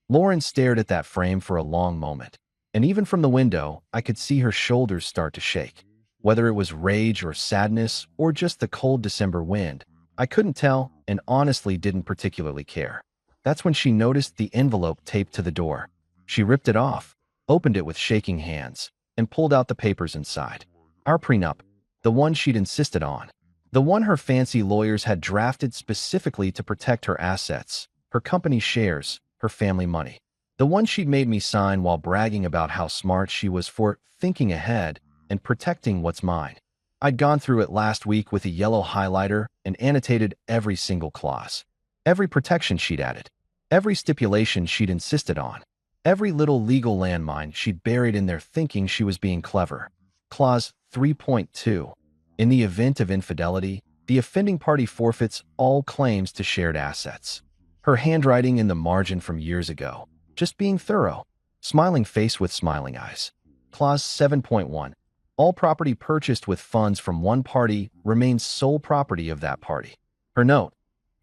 Lauren stared at that frame for a long moment, and even from the window, I could see her shoulders start to shake. Whether it was rage or sadness or just the cold December wind, I couldn't tell and honestly didn't particularly care. That's when she noticed the envelope taped to the door. She ripped it off, opened it with shaking hands, and pulled out the papers inside. Our prenup, the one she'd insisted on. The one her fancy lawyers had drafted specifically to protect her assets, her company shares, her family money. The one she'd made me sign while bragging about how smart she was for thinking ahead and protecting what's mine. I'd gone through it last week with a yellow highlighter and annotated every single clause. Every protection she'd added. Every stipulation she'd insisted on. Every little legal landmine she'd buried in there thinking she was being clever. Clause 3.2. In the event of infidelity, the offending party forfeits all claims to shared assets. Her handwriting in the margin from years ago. Just being thorough. Smiling face with smiling eyes. Clause 7.1. All property purchased with funds from one party remains sole property of that party. Her note.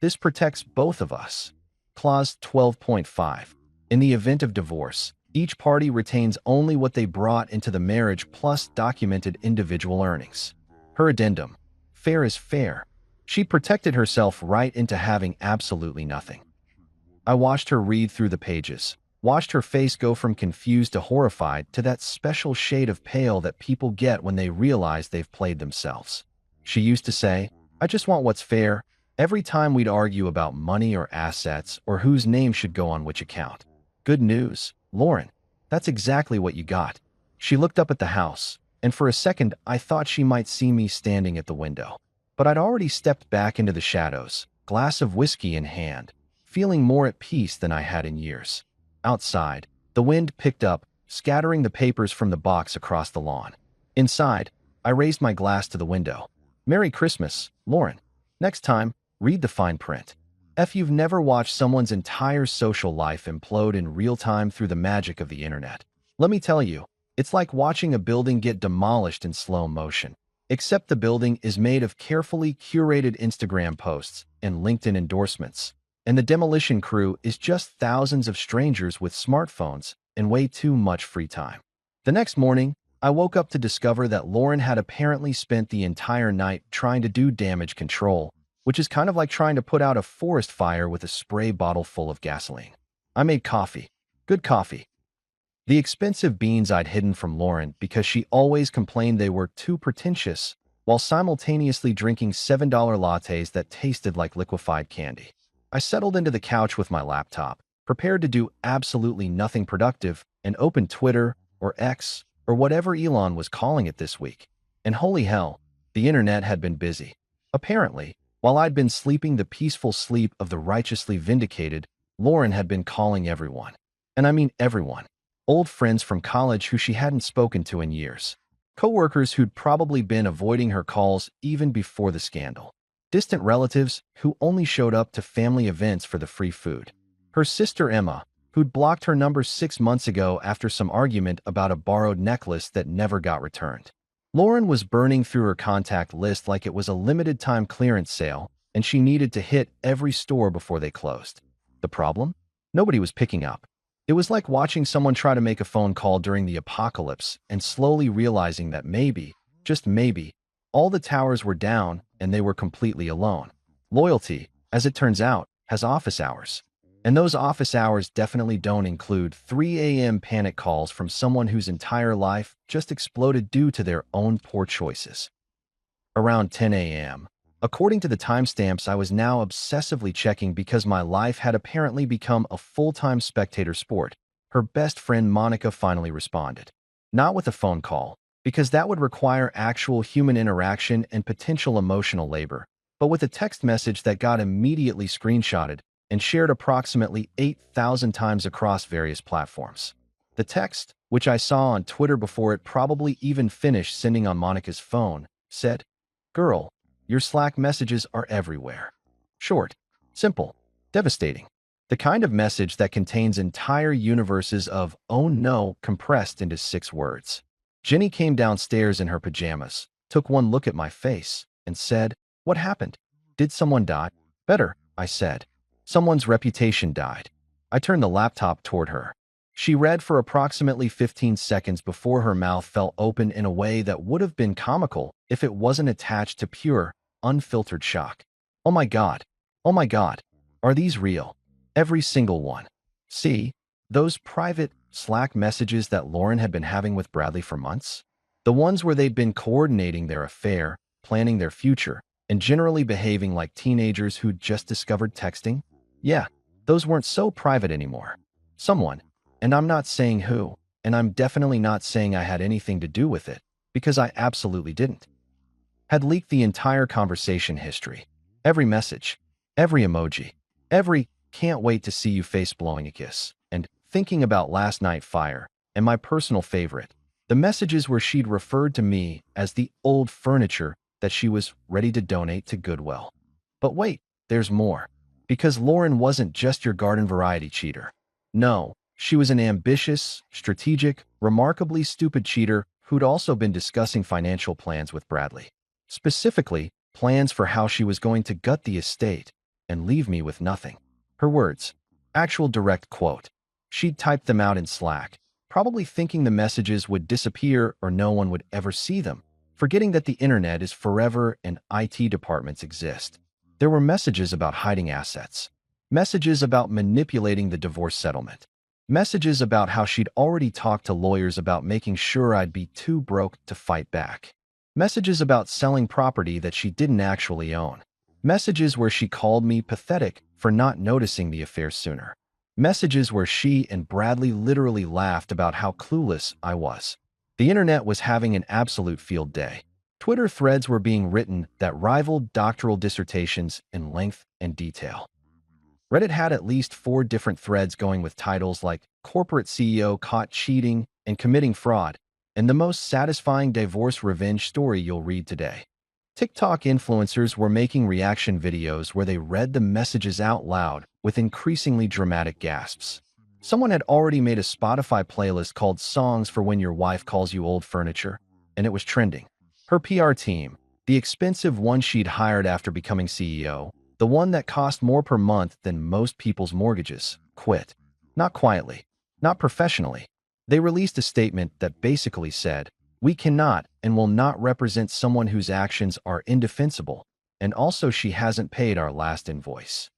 This protects both of us. Clause 12.5. In the event of divorce, each party retains only what they brought into the marriage plus documented individual earnings. Her addendum. Fair is fair. She protected herself right into having absolutely nothing. I watched her read through the pages, watched her face go from confused to horrified to that special shade of pale that people get when they realize they've played themselves. She used to say, "I just want what's fair," every time we'd argue about money or assets or whose name should go on which account. Good news, Lauren. That's exactly what you got. She looked up at the house, and for a second I thought she might see me standing at the window. But I'd already stepped back into the shadows, glass of whiskey in hand, feeling more at peace than I had in years. Outside, the wind picked up, scattering the papers from the box across the lawn. Inside, I raised my glass to the window. "Merry Christmas, Lauren. Next time, read the fine print." If you've never watched someone's entire social life implode in real time through the magic of the internet, let me tell you, it's like watching a building get demolished in slow motion. Except the building is made of carefully curated Instagram posts and LinkedIn endorsements, and the demolition crew is just thousands of strangers with smartphones and way too much free time. The next morning, I woke up to discover that Lauren had apparently spent the entire night trying to do damage control, which is kind of like trying to put out a forest fire with a spray bottle full of gasoline. I made coffee. Good coffee. The expensive beans I'd hidden from Lauren because she always complained they were too pretentious, while simultaneously drinking $7 lattes that tasted like liquefied candy. I settled into the couch with my laptop, prepared to do absolutely nothing productive, and opened Twitter, or X, or whatever Elon was calling it this week. And holy hell, the internet had been busy. Apparently, while I'd been sleeping the peaceful sleep of the righteously vindicated, Lauren had been calling everyone. And I mean everyone. Old friends from college who she hadn't spoken to in years. Coworkers who'd probably been avoiding her calls even before the scandal. Distant relatives who only showed up to family events for the free food. Her sister Emma, who'd blocked her number 6 months ago after some argument about a borrowed necklace that never got returned. Lauren was burning through her contact list like it was a limited-time clearance sale, and she needed to hit every store before they closed. The problem? Nobody was picking up. It was like watching someone try to make a phone call during the apocalypse and slowly realizing that maybe, just maybe, all the towers were down and they were completely alone. Loyalty, as it turns out, has office hours. And those office hours definitely don't include 3 a.m. panic calls from someone whose entire life just exploded due to their own poor choices. Around 10 a.m., according to the timestamps I was now obsessively checking because my life had apparently become a full-time spectator sport, her best friend Monica finally responded. Not with a phone call, because that would require actual human interaction and potential emotional labor, but with a text message that got immediately screenshotted and shared approximately 8,000 times across various platforms. The text, which I saw on Twitter before it probably even finished sending on Monica's phone, said, "Girl, your Slack messages are everywhere." Short, simple, devastating. The kind of message that contains entire universes of "oh no" compressed into 6 words. Jenny came downstairs in her pajamas, took one look at my face, and said, "What happened? Did someone die?" "Better," I said. "Someone's reputation died." I turned the laptop toward her. She read for approximately 15 seconds before her mouth fell open in a way that would have been comical if it wasn't attached to pure, unfiltered shock. "Oh my God. Oh my God. Are these real? Every single one." See, those private Slack messages that Lauren had been having with Bradley for months? The ones where they'd been coordinating their affair, planning their future, and generally behaving like teenagers who'd just discovered texting? Yeah, those weren't so private anymore. Someone, and I'm not saying who, and I'm definitely not saying I had anything to do with it, because I absolutely didn't, had leaked the entire conversation history. Every message, every emoji, every "can't wait to see you" face blowing a kiss, and "thinking about last night" fire, and my personal favorite, The messages where she'd referred to me as the old furniture that she was ready to donate to Goodwill. But wait, there's more. Because Lauren wasn't just your garden variety cheater. No, she was an ambitious, strategic, remarkably stupid cheater who'd also been discussing financial plans with Bradley. Specifically, plans for how she was going to gut the estate and leave me with nothing. Her words. Actual direct quote. She'd typed them out in Slack, probably thinking the messages would disappear or no one would ever see them, forgetting that the internet is forever and IT departments exist. There were messages about hiding assets, messages about manipulating the divorce settlement, messages about how she'd already talked to lawyers about making sure I'd be too broke to fight back, messages about selling property that she didn't actually own, messages where she called me pathetic for not noticing the affair sooner, messages where she and Bradley literally laughed about how clueless I was. The internet was having an absolute field day. Twitter threads were being written that rivaled doctoral dissertations in length and detail. Reddit had at least 4 different threads going with titles like Corporate CEO Caught Cheating and Committing Fraud, and the most satisfying divorce revenge story you'll read today. TikTok influencers were making reaction videos where they read the messages out loud with increasingly dramatic gasps. Someone had already made a Spotify playlist called Songs for When Your Wife Calls You Old Furniture, and it was trending. Her PR team, the expensive one she'd hired after becoming CEO, the one that cost more per month than most people's mortgages, quit. Not quietly, not professionally. They released a statement that basically said, "We cannot and will not represent someone whose actions are indefensible, and also she hasn't paid our last invoice."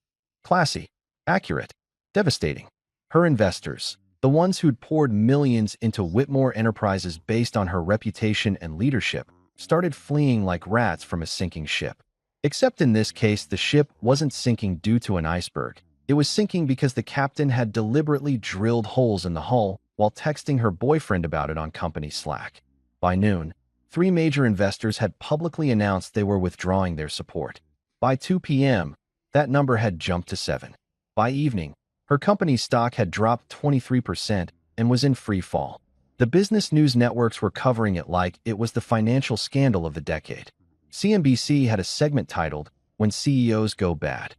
Classy, accurate, devastating. Her investors, the ones who'd poured millions into Whitmore Enterprises based on her reputation and leadership, started fleeing like rats from a sinking ship. Except in this case, the ship wasn't sinking due to an iceberg. It was sinking because the captain had deliberately drilled holes in the hull while texting her boyfriend about it on company Slack. By noon, 3 major investors had publicly announced they were withdrawing their support. By 2 p.m., that number had jumped to 7. By evening, her company's stock had dropped 23% and was in free fall. The business news networks were covering it like it was the financial scandal of the decade. CNBC had a segment titled, "When CEOs Go Bad."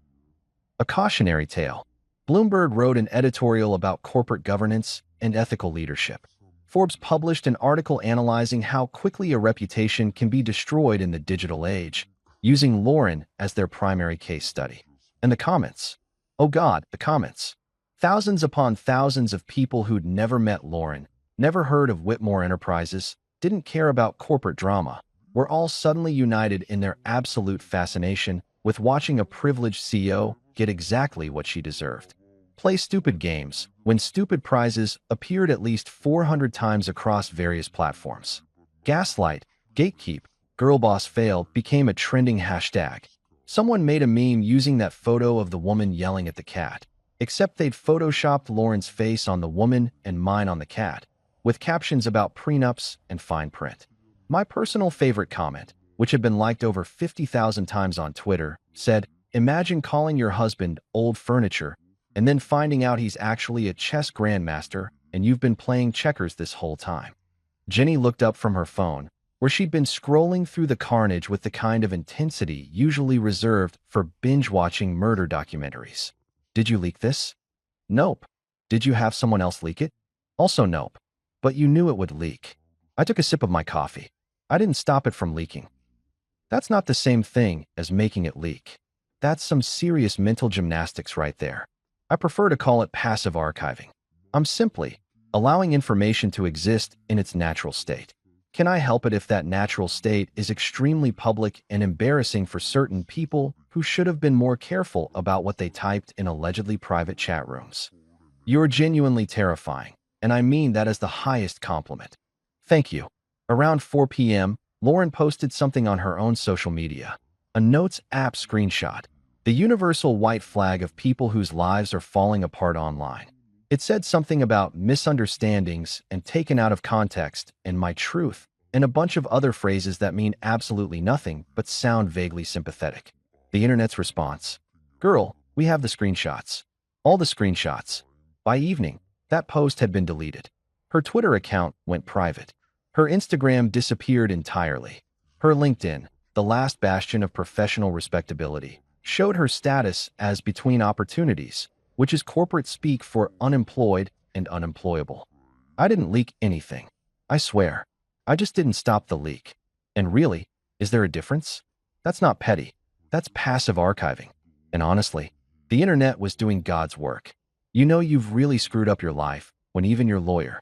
A cautionary tale. Bloomberg wrote an editorial about corporate governance and ethical leadership. Forbes published an article analyzing how quickly a reputation can be destroyed in the digital age, using Lauren as their primary case study. And the comments. Oh God, the comments. Thousands upon thousands of people who'd never met Lauren, never heard of Whitmore Enterprises, didn't care about corporate drama, were all suddenly united in their absolute fascination with watching a privileged CEO get exactly what she deserved. Play stupid games, win stupid prizes appeared at least 400 times across various platforms. Gaslight, gatekeep, girlboss failed became a trending hashtag. Someone made a meme using that photo of the woman yelling at the cat, except they'd photoshopped Lauren's face on the woman and mine on the cat, with captions about prenups and fine print. My personal favorite comment, which had been liked over 50,000 times on Twitter, said, "Imagine calling your husband old furniture and then finding out he's actually a chess grandmaster and you've been playing checkers this whole time." Jenny looked up from her phone, where she'd been scrolling through the carnage with the kind of intensity usually reserved for binge-watching murder documentaries. "Did you leak this?" "Nope." "Did you have someone else leak it?" "Also nope. But you knew it would leak." I took a sip of my coffee. I didn't stop it from leaking. That's not the same thing as making it leak. That's some serious mental gymnastics right there. I prefer to call it passive archiving. I'm simply allowing information to exist in its natural state. Can I help it if that natural state is extremely public and embarrassing for certain people who should have been more careful about what they typed in allegedly private chat rooms? You're genuinely terrifying, and I mean that as the highest compliment. Thank you. Around 4 p.m., Lauren posted something on her own social media. A Notes app screenshot. The universal white flag of people whose lives are falling apart online. It said something about misunderstandings and taken out of context and my truth, and a bunch of other phrases that mean absolutely nothing but sound vaguely sympathetic. The internet's response. "Girl, we have the screenshots." All the screenshots. By evening, that post had been deleted. Her Twitter account went private. Her Instagram disappeared entirely. Her LinkedIn, the last bastion of professional respectability, showed her status as between opportunities, which is corporate speak for unemployed and unemployable. I didn't leak anything. I swear. I just didn't stop the leak. And really, is there a difference? That's not petty. That's passive archiving. And honestly, the internet was doing God's work. You know you've really screwed up your life when even your lawyer,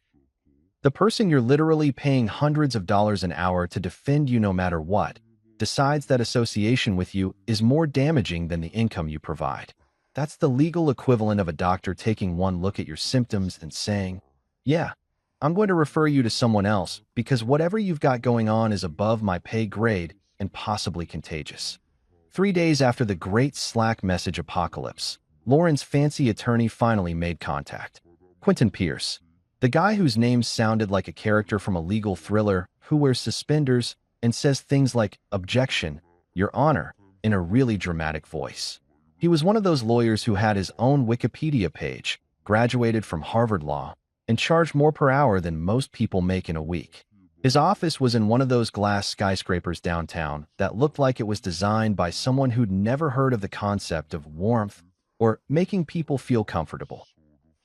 the person you're literally paying hundreds of dollars an hour to defend you no matter what, decides that association with you is more damaging than the income you provide. That's the legal equivalent of a doctor taking one look at your symptoms and saying, "Yeah, I'm going to refer you to someone else because whatever you've got going on is above my pay grade and possibly contagious." 3 days after the great Slack message apocalypse, Lauren's fancy attorney finally made contact. Quentin Pierce, the guy whose name sounded like a character from a legal thriller, who wears suspenders and says things like "objection, Your Honor" in a really dramatic voice. He was one of those lawyers who had his own Wikipedia page, graduated from Harvard Law, and charged more per hour than most people make in a week. His office was in one of those glass skyscrapers downtown that looked like it was designed by someone who'd never heard of the concept of warmth or making people feel comfortable.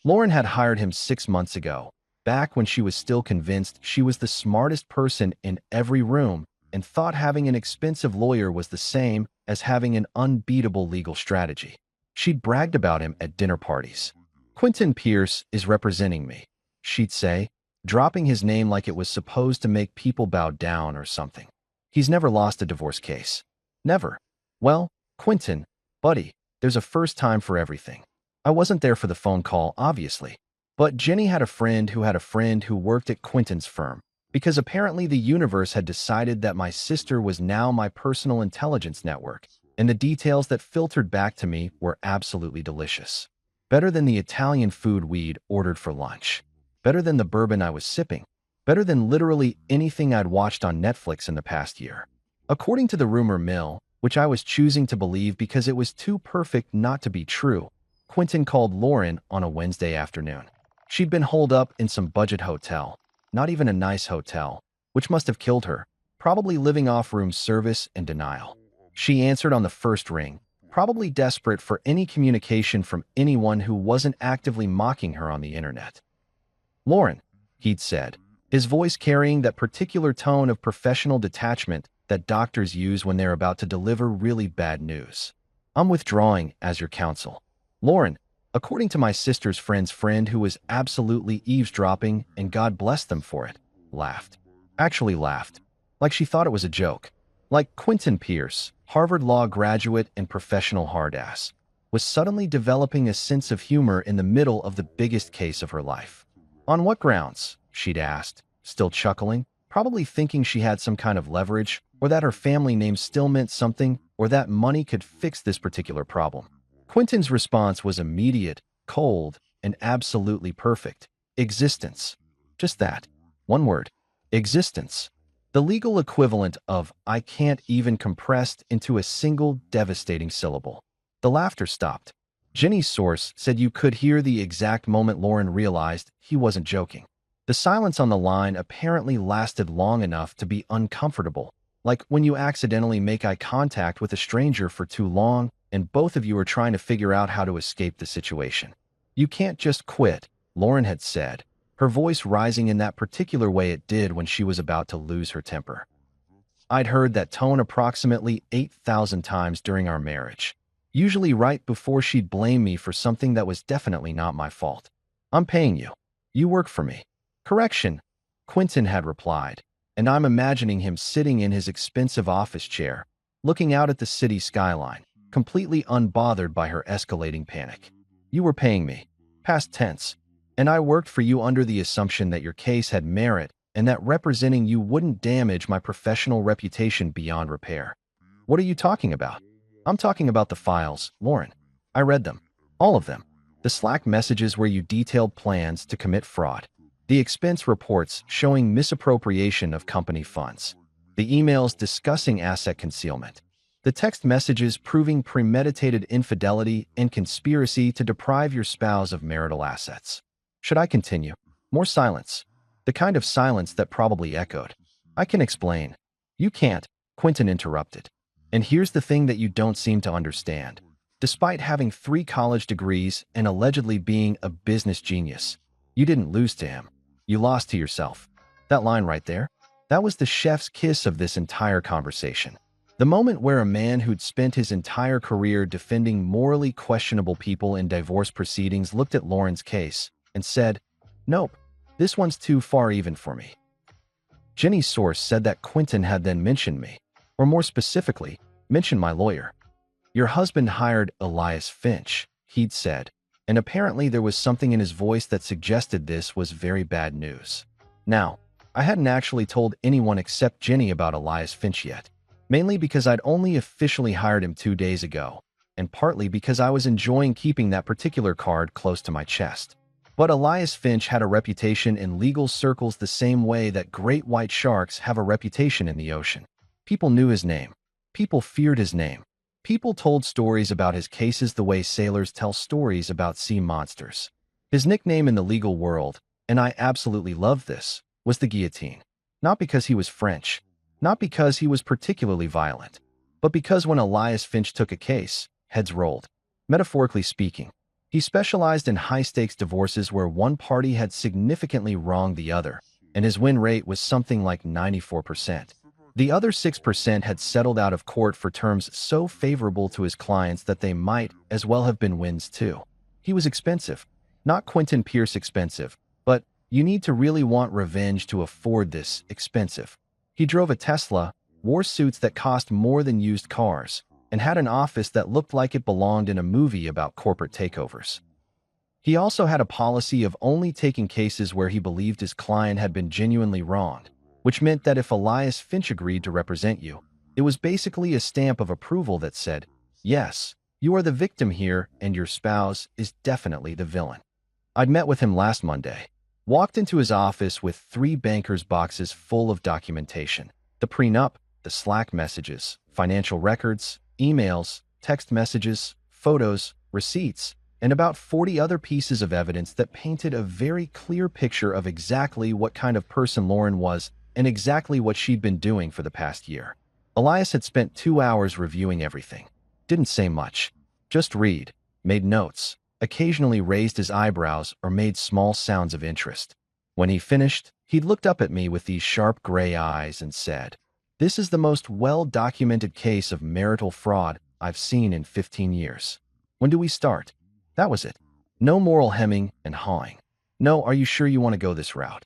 Lauren had hired him 6 months ago, back when she was still convinced she was the smartest person in every room and thought having an expensive lawyer was the same as having an unbeatable legal strategy. She'd bragged about him at dinner parties. "Quentin Pierce is representing me," she'd say, dropping his name like it was supposed to make people bow down or something. "He's never lost a divorce case. Never." Well, Quentin, buddy, there's a first time for everything. I wasn't there for the phone call, obviously, but Jenny had a friend who worked at Quentin's firm, because apparently the universe had decided that my sister was now my personal intelligence network, and the details that filtered back to me were absolutely delicious. Better than the Italian food we'd ordered for lunch. Better than the bourbon I was sipping. Better than literally anything I'd watched on Netflix in the past year. According to the rumor mill, which I was choosing to believe because it was too perfect not to be true, Quentin called Lauren on a Wednesday afternoon. She'd been holed up in some budget hotel, not even a nice hotel, which must have killed her, probably living off room service and denial. She answered on the first ring, probably desperate for any communication from anyone who wasn't actively mocking her on the internet. "Lauren," he'd said, his voice carrying that particular tone of professional detachment that doctors use when they're about to deliver really bad news. "I'm withdrawing as your counsel." Lauren, according to my sister's friend's friend who was absolutely eavesdropping, and God bless them for it, laughed. Actually laughed. Like she thought it was a joke. Like Quentin Pierce, Harvard Law graduate and professional hardass, was suddenly developing a sense of humor in the middle of the biggest case of her life. "On what grounds?" she'd asked, still chuckling, probably thinking she had some kind of leverage, or that her family name still meant something, or that money could fix this particular problem. Quentin's response was immediate, cold, and absolutely perfect. Existence. Just that. One word. Existence. The legal equivalent of "I can't" even compressed into a single devastating syllable. The laughter stopped. Jenny's source said you could hear the exact moment Lauren realized he wasn't joking. The silence on the line apparently lasted long enough to be uncomfortable, like when you accidentally make eye contact with a stranger for too long and both of you are trying to figure out how to escape the situation. "You can't just quit," Lauren had said, her voice rising in that particular way it did when she was about to lose her temper. I'd heard that tone approximately 8,000 times during our marriage, usually right before she'd blame me for something that was definitely not my fault. "I'm paying you. You work for me." "Correction," Quentin had replied, and I'm imagining him sitting in his expensive office chair, looking out at the city skyline, completely unbothered by her escalating panic. "You were paying me. Past tense. And I worked for you under the assumption that your case had merit and that representing you wouldn't damage my professional reputation beyond repair." "What are you talking about?" "I'm talking about the files, Lauren. I read them. All of them. The Slack messages where you detailed plans to commit fraud. The expense reports showing misappropriation of company funds. The emails discussing asset concealment. The text messages proving premeditated infidelity and conspiracy to deprive your spouse of marital assets." Should I continue? More silence. The kind of silence that probably echoed, "I can explain." "You can't," Quentin interrupted. "And here's the thing that you don't seem to understand. Despite having 3 college degrees and allegedly being a business genius, you didn't lose to him. You lost to yourself." That line right there, that was the chef's kiss of this entire conversation. The moment where a man who'd spent his entire career defending morally questionable people in divorce proceedings looked at Lauren's case and said, "Nope, this one's too far even for me." Jenny's source said that Quentin had then mentioned me, or more specifically, mentioned my lawyer. "Your husband hired Elias Finch," he'd said, and apparently there was something in his voice that suggested this was very bad news. Now, I hadn't actually told anyone except Jenny about Elias Finch yet, mainly because I'd only officially hired him 2 days ago, and partly because I was enjoying keeping that particular card close to my chest. But Elias Finch had a reputation in legal circles the same way that great white sharks have a reputation in the ocean. People knew his name. People feared his name. People told stories about his cases the way sailors tell stories about sea monsters. His nickname in the legal world, and I absolutely loved this, was the guillotine. Not because he was French, not because he was particularly violent, but because when Elias Finch took a case, heads rolled. Metaphorically speaking, he specialized in high-stakes divorces where one party had significantly wronged the other, and his win rate was something like 94%. The other 6% had settled out of court for terms so favorable to his clients that they might as well have been wins too. He was expensive. Not Quentin Pierce expensive, but you need to really want revenge to afford this expensive. He drove a Tesla, wore suits that cost more than used cars, and had an office that looked like it belonged in a movie about corporate takeovers. He also had a policy of only taking cases where he believed his client had been genuinely wronged, which meant that if Elias Finch agreed to represent you, it was basically a stamp of approval that said, "Yes, you are the victim here, and your spouse is definitely the villain." I'd met with him last Monday. Walked into his office with 3 bankers' boxes full of documentation. The prenup, the Slack messages, financial records, emails, text messages, photos, receipts, and about 40 other pieces of evidence that painted a very clear picture of exactly what kind of person Lauren was and exactly what she'd been doing for the past year. Elias had spent 2 hours reviewing everything. Didn't say much. Just read, made notes, occasionally raised his eyebrows or made small sounds of interest. When he finished, he looked up at me with these sharp gray eyes and said, "This is the most well-documented case of marital fraud I've seen in 15 years. When do we start?" That was it. No moral hemming and hawing. No, "Are you sure you want to go this route?"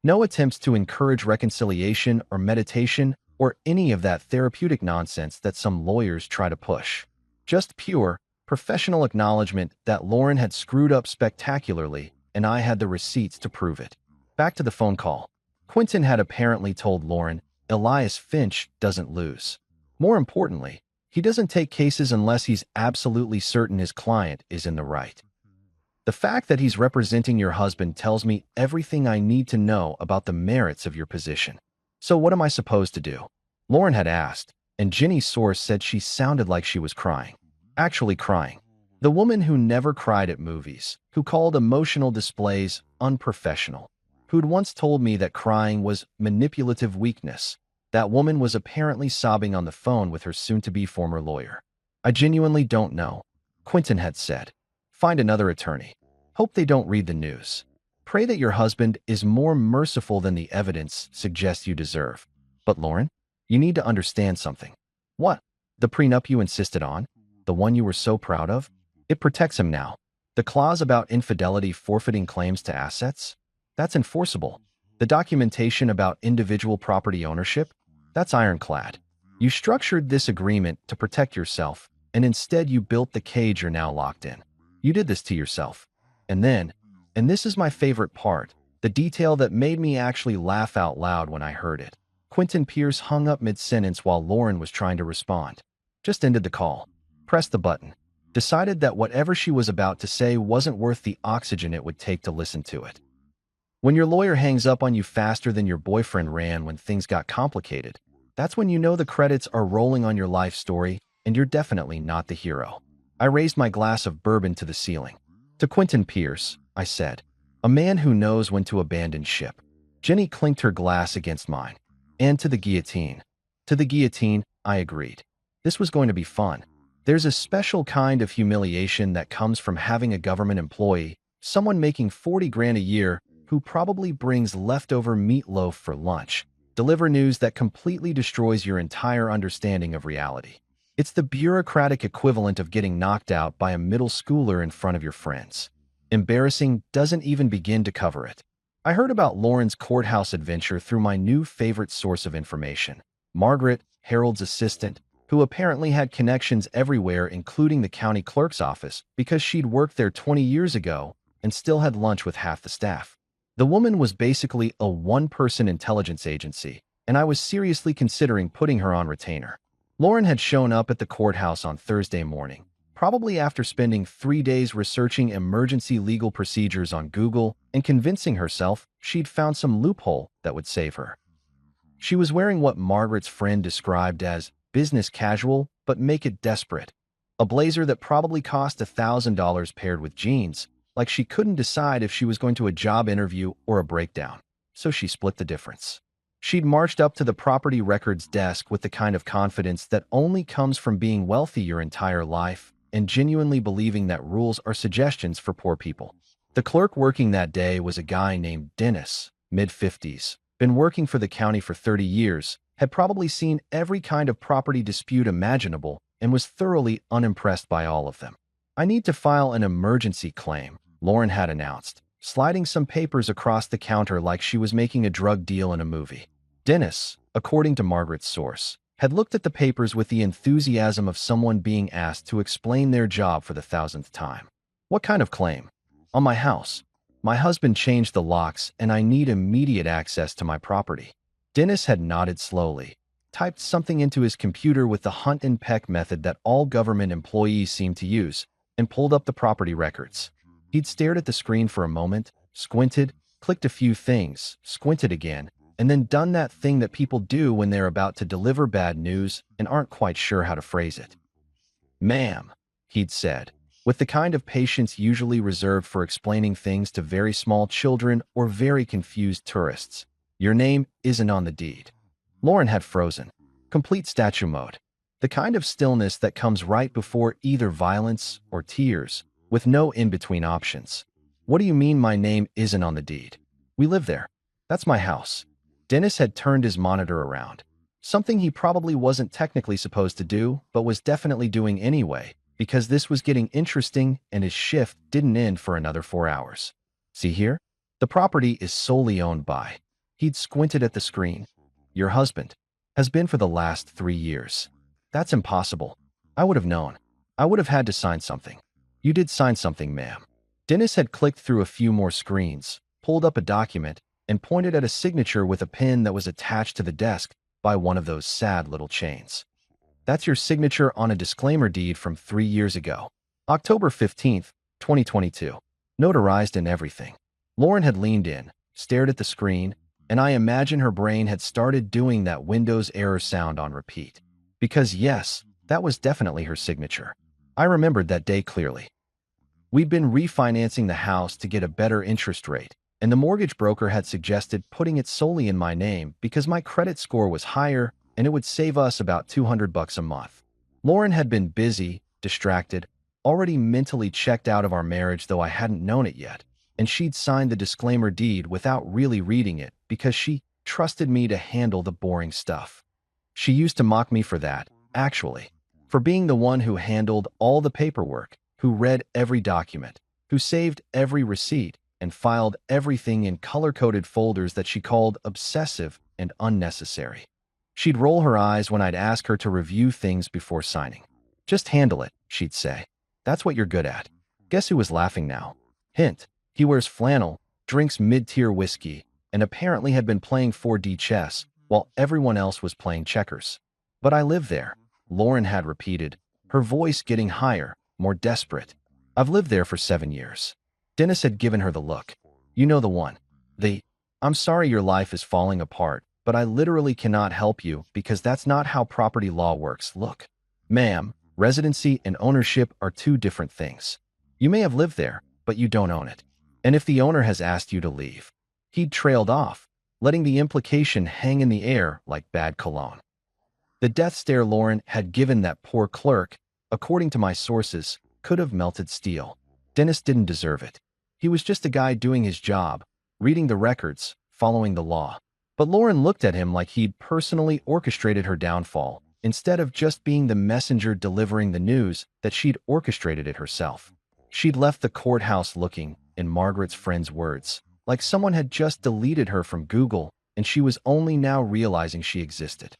No attempts to encourage reconciliation or meditation or any of that therapeutic nonsense that some lawyers try to push. Just pure, professional acknowledgement that Lauren had screwed up spectacularly and I had the receipts to prove it. Back to the phone call. Quentin had apparently told Lauren, "Elias Finch doesn't lose. More importantly, he doesn't take cases unless he's absolutely certain his client is in the right. The fact that he's representing your husband tells me everything I need to know about the merits of your position. So what am I supposed to do?" Lauren had asked, and Jenny's source said she sounded like she was crying. Actually crying. The woman who never cried at movies, who called emotional displays unprofessional, who'd once told me that crying was manipulative weakness. That woman was apparently sobbing on the phone with her soon-to-be former lawyer. "I genuinely don't know," Quentin had said. "Find another attorney. Hope they don't read the news. Pray that your husband is more merciful than the evidence suggests you deserve. But Lauren, you need to understand something." "What?" "The prenup you insisted on, the one you were so proud of, it protects him now. The clause about infidelity forfeiting claims to assets, that's enforceable. The documentation about individual property ownership, that's ironclad. You structured this agreement to protect yourself, and instead you built the cage you're now locked in. You did this to yourself. And then, and this is my favorite part, the detail that made me actually laugh out loud when I heard it. Quentin Pierce hung up mid-sentence while Lauren was trying to respond. Just ended the call. Pressed the button. Decided that whatever she was about to say wasn't worth the oxygen it would take to listen to it. When your lawyer hangs up on you faster than your boyfriend ran when things got complicated, that's when you know the credits are rolling on your life story, and you're definitely not the hero. I raised my glass of bourbon to the ceiling. "To Quentin Pierce," I said, "a man who knows when to abandon ship. Jenny clinked her glass against mine. And to the guillotine. To the guillotine, I agreed. This was going to be fun. There's a special kind of humiliation that comes from having a government employee, someone making 40 grand a year, who probably brings leftover meatloaf for lunch, deliver news that completely destroys your entire understanding of reality. It's the bureaucratic equivalent of getting knocked out by a middle schooler in front of your friends. Embarrassing doesn't even begin to cover it. I heard about Lauren's courthouse adventure through my new favorite source of information, Margaret, Harold's assistant, who apparently had connections everywhere including the county clerk's office because she'd worked there 20 years ago and still had lunch with half the staff. The woman was basically a one-person intelligence agency, and I was seriously considering putting her on retainer. Lauren had shown up at the courthouse on Thursday morning, probably after spending 3 days researching emergency legal procedures on Google and convincing herself she'd found some loophole that would save her. She was wearing what Margaret's friend described as business casual, but make it desperate. A blazer that probably cost $1,000 paired with jeans, like she couldn't decide if she was going to a job interview or a breakdown, so she split the difference. She'd marched up to the property records desk with the kind of confidence that only comes from being wealthy your entire life and genuinely believing that rules are suggestions for poor people. The clerk working that day was a guy named Dennis, mid-50s, been working for the county for 30 years, had probably seen every kind of property dispute imaginable, and was thoroughly unimpressed by all of them. "I need to file an emergency claim," Lauren had announced, sliding some papers across the counter like she was making a drug deal in a movie. Dennis, according to Margaret's source, had looked at the papers with the enthusiasm of someone being asked to explain their job for the 1,000th time. "What kind of claim?" "On my house. My husband changed the locks and I need immediate access to my property." Dennis had nodded slowly, typed something into his computer with the hunt and peck method that all government employees seem to use, and pulled up the property records. He'd stared at the screen for a moment, squinted, clicked a few things, squinted again, and then done that thing that people do when they're about to deliver bad news and aren't quite sure how to phrase it. "Ma'am," he'd said, with the kind of patience usually reserved for explaining things to very small children or very confused tourists, "your name isn't on the deed." Lauren had frozen. Complete statue mode. The kind of stillness that comes right before either violence or tears, with no in-between options. "What do you mean my name isn't on the deed? We live there. That's my house." Dennis had turned his monitor around, something he probably wasn't technically supposed to do, but was definitely doing anyway, because this was getting interesting and his shift didn't end for another 4 hours. "See here? The property is solely owned by..." He'd squinted at the screen. "Your husband. Has been for the last 3 years." "That's impossible. I would have known. I would have had to sign something." "You did sign something, ma'am." Dennis had clicked through a few more screens, pulled up a document, and pointed at a signature with a pen that was attached to the desk by one of those sad little chains. "That's your signature on a disclaimer deed from 3 years ago. October 15th, 2022. Notarized and everything." Lauren had leaned in, stared at the screen, and I imagine her brain had started doing that Windows error sound on repeat. Because yes, that was definitely her signature. I remembered that day clearly. We'd been refinancing the house to get a better interest rate, and the mortgage broker had suggested putting it solely in my name because my credit score was higher and it would save us about $200 a month. Lauren had been busy, distracted, already mentally checked out of our marriage though I hadn't known it yet, and she'd signed the disclaimer deed without really reading it because she trusted me to handle the boring stuff. She used to mock me for that, actually, for being the one who handled all the paperwork, who read every document, who saved every receipt, and filed everything in color-coded folders that she called obsessive and unnecessary. She'd roll her eyes when I'd ask her to review things before signing. "Just handle it," she'd say. "That's what you're good at." Guess who was laughing now? Hint, he wears flannel, drinks mid-tier whiskey, and apparently had been playing 4D chess while everyone else was playing checkers. "But I live there," Lauren had repeated, her voice getting higher, more desperate. "I've lived there for 7 years." Dennis had given her the look. "You know the one. I'm sorry your life is falling apart, but I literally cannot help you because that's not how property law works. Look, ma'am, residency and ownership are 2 different things. You may have lived there, but you don't own it. And if the owner has asked you to leave..." He'd trailed off, letting the implication hang in the air like bad cologne. The death stare Lauren had given that poor clerk, according to my sources, could have melted steel. Dennis didn't deserve it. He was just a guy doing his job, reading the records, following the law. But Lauren looked at him like he'd personally orchestrated her downfall, instead of just being the messenger delivering the news that she'd orchestrated it herself. She'd left the courthouse looking, in Margaret's friend's words, like someone had just deleted her from Google and she was only now realizing she existed.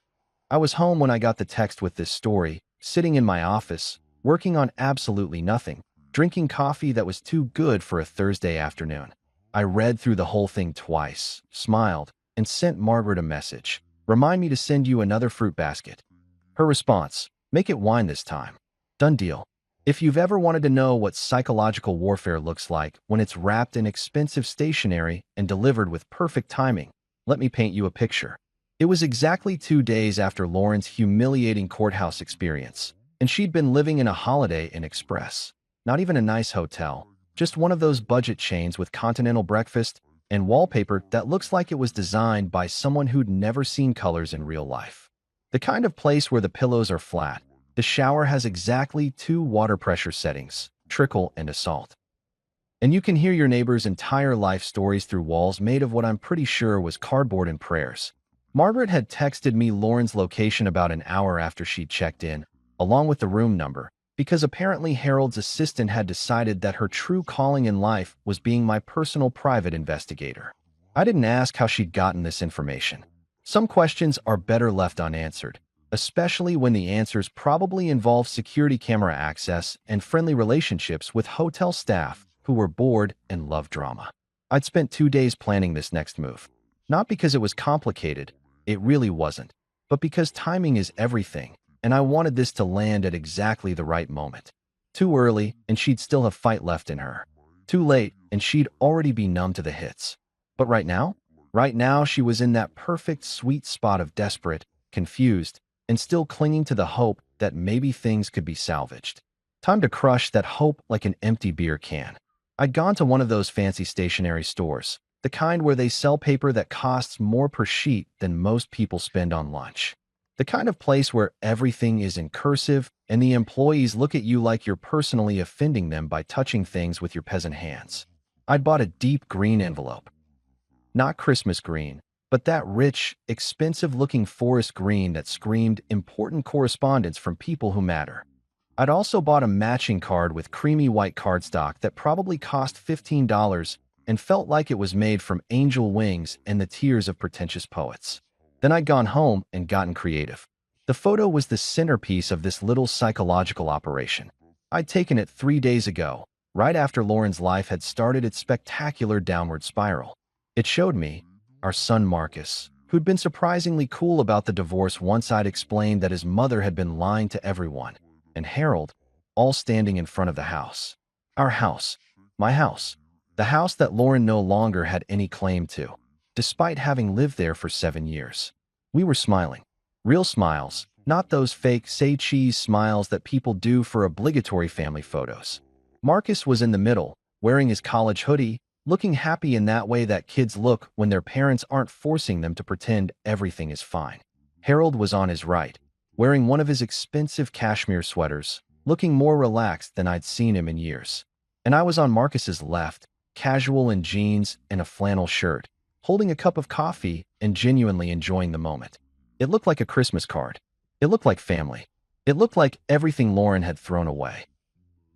I was home when I got the text with this story, sitting in my office, working on absolutely nothing, drinking coffee that was too good for a Thursday afternoon. I read through the whole thing twice, smiled, and sent Margaret a message. Remind me to send you another fruit basket. Her response, make it wine this time. Done deal. If you've ever wanted to know what psychological warfare looks like when it's wrapped in expensive stationery and delivered with perfect timing, let me paint you a picture. It was exactly 2 days after Lauren's humiliating courthouse experience, and she'd been living in a Holiday Inn Express. Not even a nice hotel, just one of those budget chains with continental breakfast and wallpaper that looks like it was designed by someone who'd never seen colors in real life. The kind of place where the pillows are flat, the shower has exactly 2 water pressure settings, trickle and assault. And you can hear your neighbor's entire life stories through walls made of what I'm pretty sure was cardboard and prayers. Margaret had texted me Lauren's location about an hour after she'd checked in, along with the room number, because apparently Harold's assistant had decided that her true calling in life was being my personal private investigator. I didn't ask how she'd gotten this information. Some questions are better left unanswered, especially when the answers probably involve security camera access and friendly relationships with hotel staff who were bored and loved drama. I'd spent 2 days planning this next move. Not because it was complicated, it really wasn't, but because timing is everything, and I wanted this to land at exactly the right moment. Too early, and she'd still have fight left in her. Too late, and she'd already be numb to the hits. But right now? Right now, she was in that perfect sweet spot of desperate, confused, and still clinging to the hope that maybe things could be salvaged. Time to crush that hope like an empty beer can. I'd gone to one of those fancy stationery stores, the kind where they sell paper that costs more per sheet than most people spend on lunch. The kind of place where everything is in cursive and the employees look at you like you're personally offending them by touching things with your peasant hands. I'd bought a deep green envelope. Not Christmas green, but that rich, expensive-looking forest green that screamed important correspondence from people who matter. I'd also bought a matching card with creamy white cardstock that probably cost $15 and felt like it was made from angel wings and the tears of pretentious poets. Then I'd gone home and gotten creative. The photo was the centerpiece of this little psychological operation. I'd taken it 3 days ago, right after Lauren's life had started its spectacular downward spiral. It showed me, our son Marcus, who'd been surprisingly cool about the divorce once I'd explained that his mother had been lying to everyone, and Harold, all standing in front of the house. Our house. My house. The house that Lauren no longer had any claim to, despite having lived there for 7 years. We were smiling. Real smiles, not those fake say cheese smiles that people do for obligatory family photos. Marcus was in the middle, wearing his college hoodie, looking happy in that way that kids look when their parents aren't forcing them to pretend everything is fine. Harold was on his right, wearing one of his expensive cashmere sweaters, looking more relaxed than I'd seen him in years. And I was on Marcus's left, casual in jeans and a flannel shirt, holding a cup of coffee and genuinely enjoying the moment. It looked like a Christmas card. It looked like family. It looked like everything Lauren had thrown away.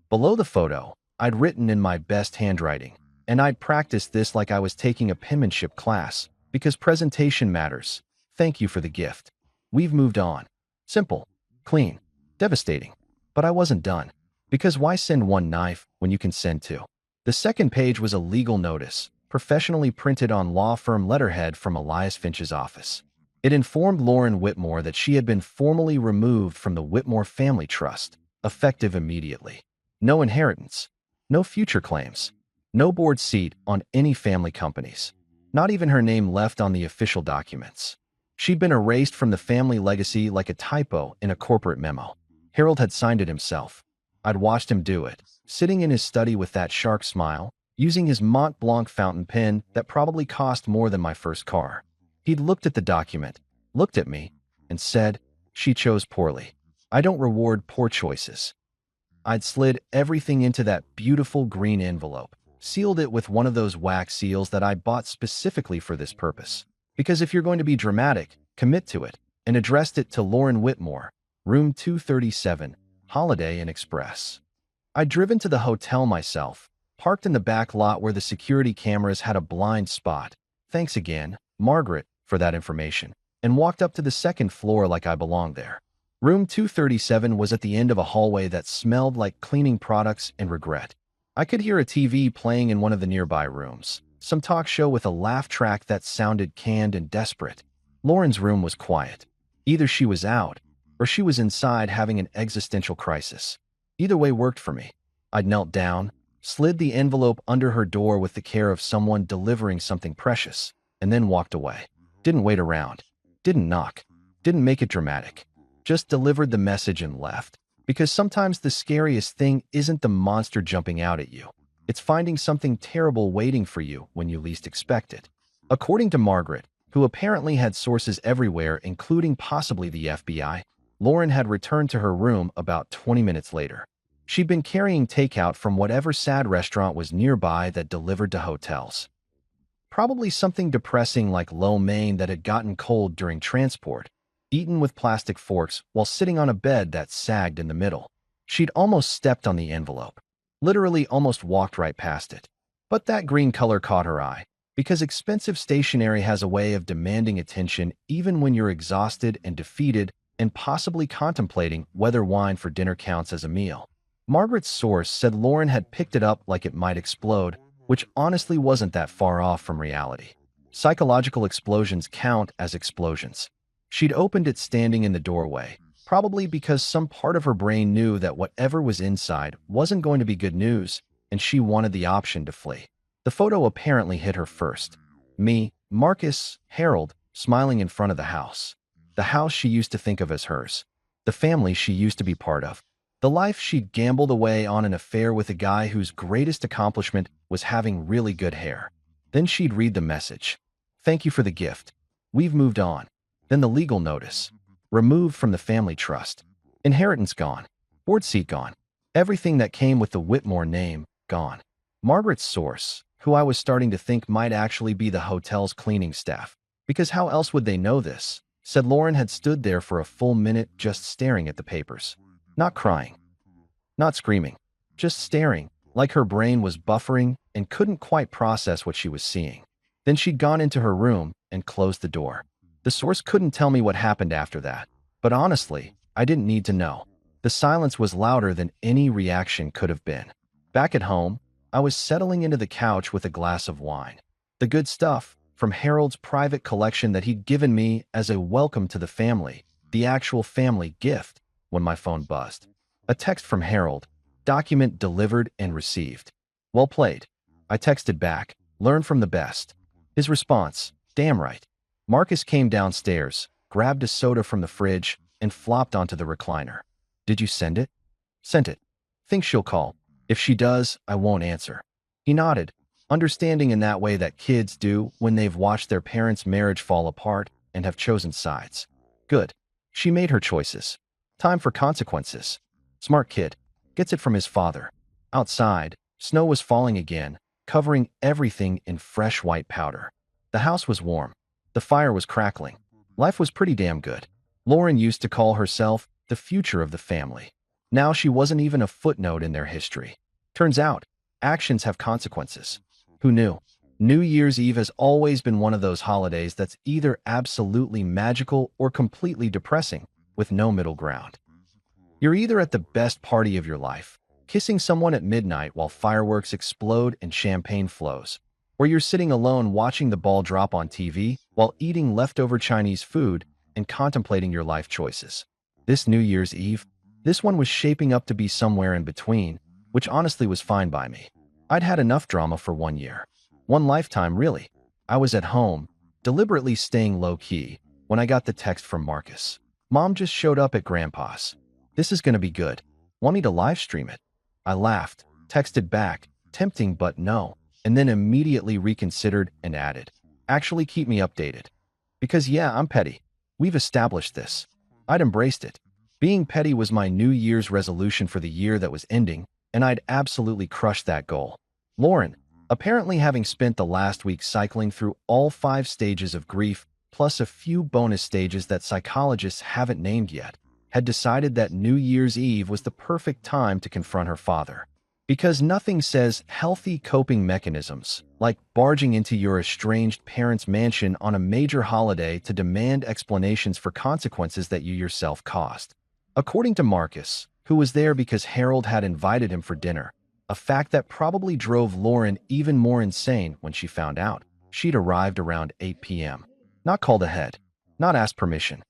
Below the photo, I'd written in my best handwriting, and I'd practiced this like I was taking a penmanship class, because presentation matters. Thank you for the gift. We've moved on. Simple, clean, devastating. But I wasn't done. Because why send one knife when you can send two? The second page was a legal notice, professionally printed on law firm letterhead from Elias Finch's office. It informed Lauren Whitmore that she had been formally removed from the Whitmore Family Trust, effective immediately. No inheritance, no future claims, no board seat on any family companies, not even her name left on the official documents. She'd been erased from the family legacy like a typo in a corporate memo. Harold had signed it himself. I'd watched him do it, sitting in his study with that shark smile, using his Mont Blanc fountain pen that probably cost more than my first car. He'd looked at the document, looked at me, and said, "She chose poorly. I don't reward poor choices." I'd slid everything into that beautiful green envelope, sealed it with one of those wax seals that I bought specifically for this purpose. Because if you're going to be dramatic, commit to it, and addressed it to Lauren Whitmore, room 237, Holiday Inn Express. I'd driven to the hotel myself, parked in the back lot where the security cameras had a blind spot. Thanks again, Margaret, for that information, and walked up to the second floor like I belonged there. Room 237 was at the end of a hallway that smelled like cleaning products and regret. I could hear a TV playing in one of the nearby rooms, some talk show with a laugh track that sounded canned and desperate. Lauren's room was quiet. Either she was out, or she was inside having an existential crisis. Either way worked for me. I'd knelt down, slid the envelope under her door with the care of someone delivering something precious, and then walked away. Didn't wait around. Didn't knock. Didn't make it dramatic. Just delivered the message and left. Because sometimes the scariest thing isn't the monster jumping out at you. It's finding something terrible waiting for you when you least expect it. According to Margaret, who apparently had sources everywhere, including possibly the FBI, Lauren had returned to her room about 20 minutes later. She'd been carrying takeout from whatever sad restaurant was nearby that delivered to hotels. Probably something depressing like lo mein that had gotten cold during transport, eaten with plastic forks while sitting on a bed that sagged in the middle. She'd almost stepped on the envelope, literally almost walked right past it. But that green color caught her eye, because expensive stationery has a way of demanding attention even when you're exhausted and defeated and possibly contemplating whether wine for dinner counts as a meal. Margaret's source said Lauren had picked it up like it might explode, which honestly wasn't that far off from reality. Psychological explosions count as explosions. She'd opened it standing in the doorway, probably because some part of her brain knew that whatever was inside wasn't going to be good news, and she wanted the option to flee. The photo apparently hit her first. Me, Marcus, Harold, smiling in front of the house. The house she used to think of as hers. The family she used to be part of. The life she'd gambled away on an affair with a guy whose greatest accomplishment was having really good hair. Then she'd read the message. "Thank you for the gift. We've moved on." Then the legal notice. Removed from the family trust. Inheritance gone. Board seat gone. Everything that came with the Whitmore name, gone. Margaret's source, who I was starting to think might actually be the hotel's cleaning staff, because how else would they know this, said Lauren had stood there for a full minute just staring at the papers. Not crying. Not screaming. Just staring, like her brain was buffering and couldn't quite process what she was seeing. Then she'd gone into her room and closed the door. The source couldn't tell me what happened after that, but honestly, I didn't need to know. The silence was louder than any reaction could have been. Back at home, I was settling into the couch with a glass of wine. The good stuff from Harold's private collection that he'd given me as a welcome to the family, the actual family gift, when my phone buzzed. A text from Harold, document delivered and received. Well played. I texted back, learn from the best. His response, damn right. Marcus came downstairs, grabbed a soda from the fridge, and flopped onto the recliner. Did you send it? Sent it. Think she'll call. If she does, I won't answer. He nodded, understanding in that way that kids do when they've watched their parents' marriage fall apart and have chosen sides. Good. She made her choices. Time for consequences. Smart kid. Gets it from his father. Outside, snow was falling again, covering everything in fresh white powder. The house was warm. The fire was crackling. Life was pretty damn good. Lauren used to call herself the future of the family. Now she wasn't even a footnote in their history. Turns out, actions have consequences. Who knew? New Year's Eve has always been one of those holidays that's either absolutely magical or completely depressing, with no middle ground. You're either at the best party of your life, kissing someone at midnight while fireworks explode and champagne flows, or you're sitting alone watching the ball drop on TV while eating leftover Chinese food and contemplating your life choices. This New Year's Eve, this one was shaping up to be somewhere in between, which honestly was fine by me. I'd had enough drama for 1 year. One lifetime, really. I was at home, deliberately staying low-key, when I got the text from Marcus. Mom just showed up at Grandpa's. This is gonna be good. Want me to live stream it? I laughed, texted back, tempting but no, and then immediately reconsidered and added, actually keep me updated. Because yeah, I'm petty. We've established this. I'd embraced it. Being petty was my New Year's resolution for the year that was ending, and I'd absolutely crushed that goal. Lauren, apparently having spent the last week cycling through all 5 stages of grief, plus a few bonus stages that psychologists haven't named yet, had decided that New Year's Eve was the perfect time to confront her father. Because nothing says healthy coping mechanisms, like barging into your estranged parents' mansion on a major holiday to demand explanations for consequences that you yourself caused. According to Marcus, who was there because Harold had invited him for dinner, a fact that probably drove Lauren even more insane when she found out. She'd arrived around 8 p.m. Not called ahead, not asked permission,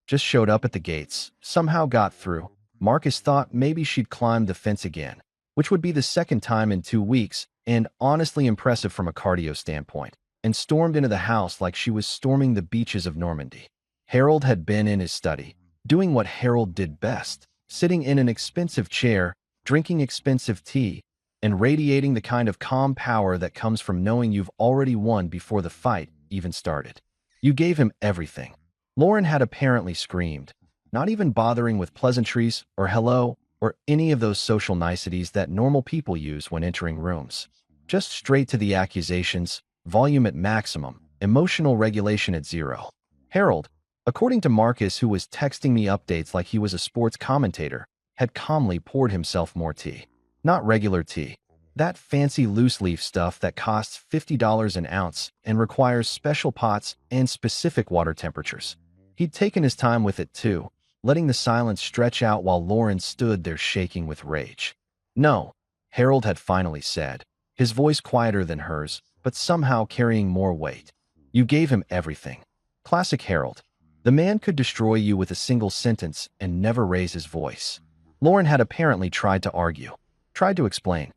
just showed up at the gates, somehow got through. Marcus thought maybe she'd climbed the fence again, which would be the second time in 2 weeks, and honestly impressive from a cardio standpoint, and stormed into the house like she was storming the beaches of Normandy. Harold had been in his study, doing what Harold did best, sitting in an expensive chair, drinking expensive tea, and radiating the kind of calm power that comes from knowing you've already won before the fight even started. You gave him everything. Lauren had apparently screamed, not even bothering with pleasantries or hello or any of those social niceties that normal people use when entering rooms. Just straight to the accusations, volume at maximum, emotional regulation at zero. Harold, according to Marcus, who was texting me updates like he was a sports commentator, had calmly poured himself more tea. Not regular tea. That fancy loose-leaf stuff that costs $50 an ounce and requires special pots and specific water temperatures. He'd taken his time with it too, letting the silence stretch out while Lauren stood there shaking with rage. No, Harold had finally said, his voice quieter than hers, but somehow carrying more weight. You gave him everything. Classic Harold. The man could destroy you with a single sentence and never raise his voice. Lauren had apparently tried to argue, tried to explain,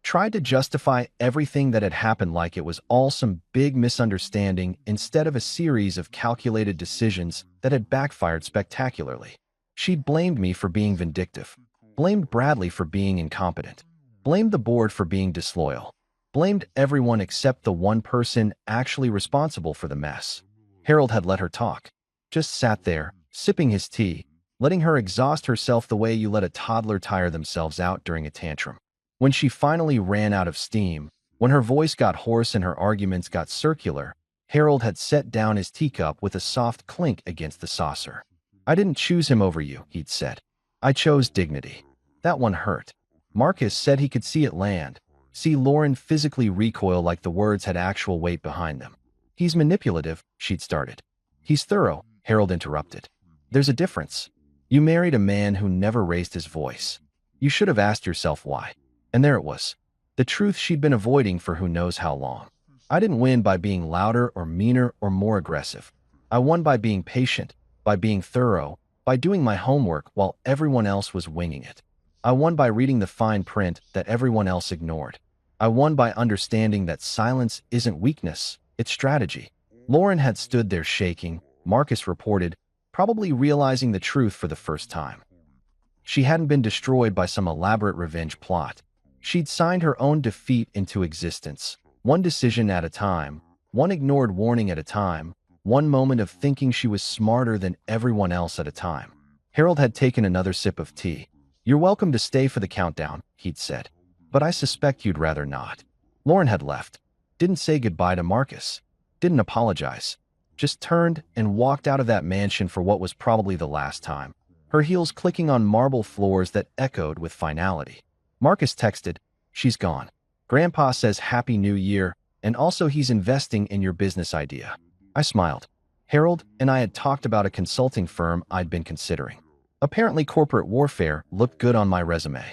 tried to justify everything that had happened like it was all some big misunderstanding instead of a series of calculated decisions that had backfired spectacularly. She'd blamed me for being vindictive, blamed Bradley for being incompetent, blamed the board for being disloyal, blamed everyone except the one person actually responsible for the mess. Harold had let her talk, just sat there, sipping his tea, letting her exhaust herself the way you let a toddler tire themselves out during a tantrum. When she finally ran out of steam, when her voice got hoarse and her arguments got circular, Harold had set down his teacup with a soft clink against the saucer. I didn't choose him over you, he'd said. I chose dignity. That one hurt. Marcus said he could see it land, see Lauren physically recoil like the words had actual weight behind them. He's manipulative, she'd started. He's thorough, Harold interrupted. There's a difference. You married a man who never raised his voice. You should have asked yourself why. And there it was. The truth she'd been avoiding for who knows how long. I didn't win by being louder or meaner or more aggressive. I won by being patient, by being thorough, by doing my homework while everyone else was winging it. I won by reading the fine print that everyone else ignored. I won by understanding that silence isn't weakness, it's strategy. Lauren had stood there shaking, Marcus reported, probably realizing the truth for the first time. She hadn't been destroyed by some elaborate revenge plot. She'd signed her own defeat into existence, one decision at a time, one ignored warning at a time, one moment of thinking she was smarter than everyone else at a time. Harold had taken another sip of tea. You're welcome to stay for the countdown, he'd said. But I suspect you'd rather not. Lauren had left. Didn't say goodbye to Marcus. Didn't apologize. Just turned and walked out of that mansion for what was probably the last time, her heels clicking on marble floors that echoed with finality. Marcus texted, she's gone. Grandpa says Happy New Year, and also he's investing in your business idea. I smiled. Harold and I had talked about a consulting firm I'd been considering. Apparently corporate warfare looked good on my resume.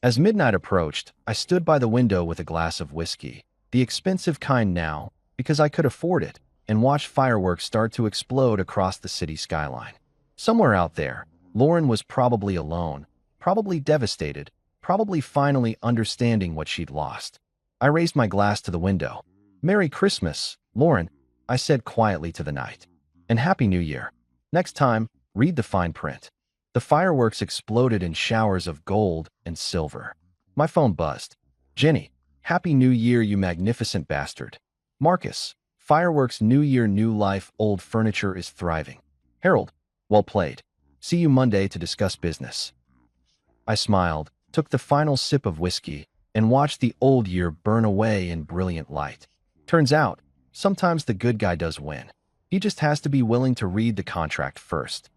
As midnight approached, I stood by the window with a glass of whiskey, the expensive kind now, because I could afford it, and watched fireworks start to explode across the city skyline. Somewhere out there, Lauren was probably alone, probably devastated, probably finally understanding what she'd lost. I raised my glass to the window. Merry Christmas, Lauren, I said quietly to the night. And Happy New Year. Next time, read the fine print. The fireworks exploded in showers of gold and silver. My phone buzzed. Jenny, Happy New Year, you magnificent bastard. Marcus, Fireworks, new year, new life, old furniture is thriving. Harold, well played. See you Monday to discuss business. I smiled, took the final sip of whiskey, and watched the old year burn away in brilliant light. Turns out, sometimes the good guy does win. He just has to be willing to read the contract first.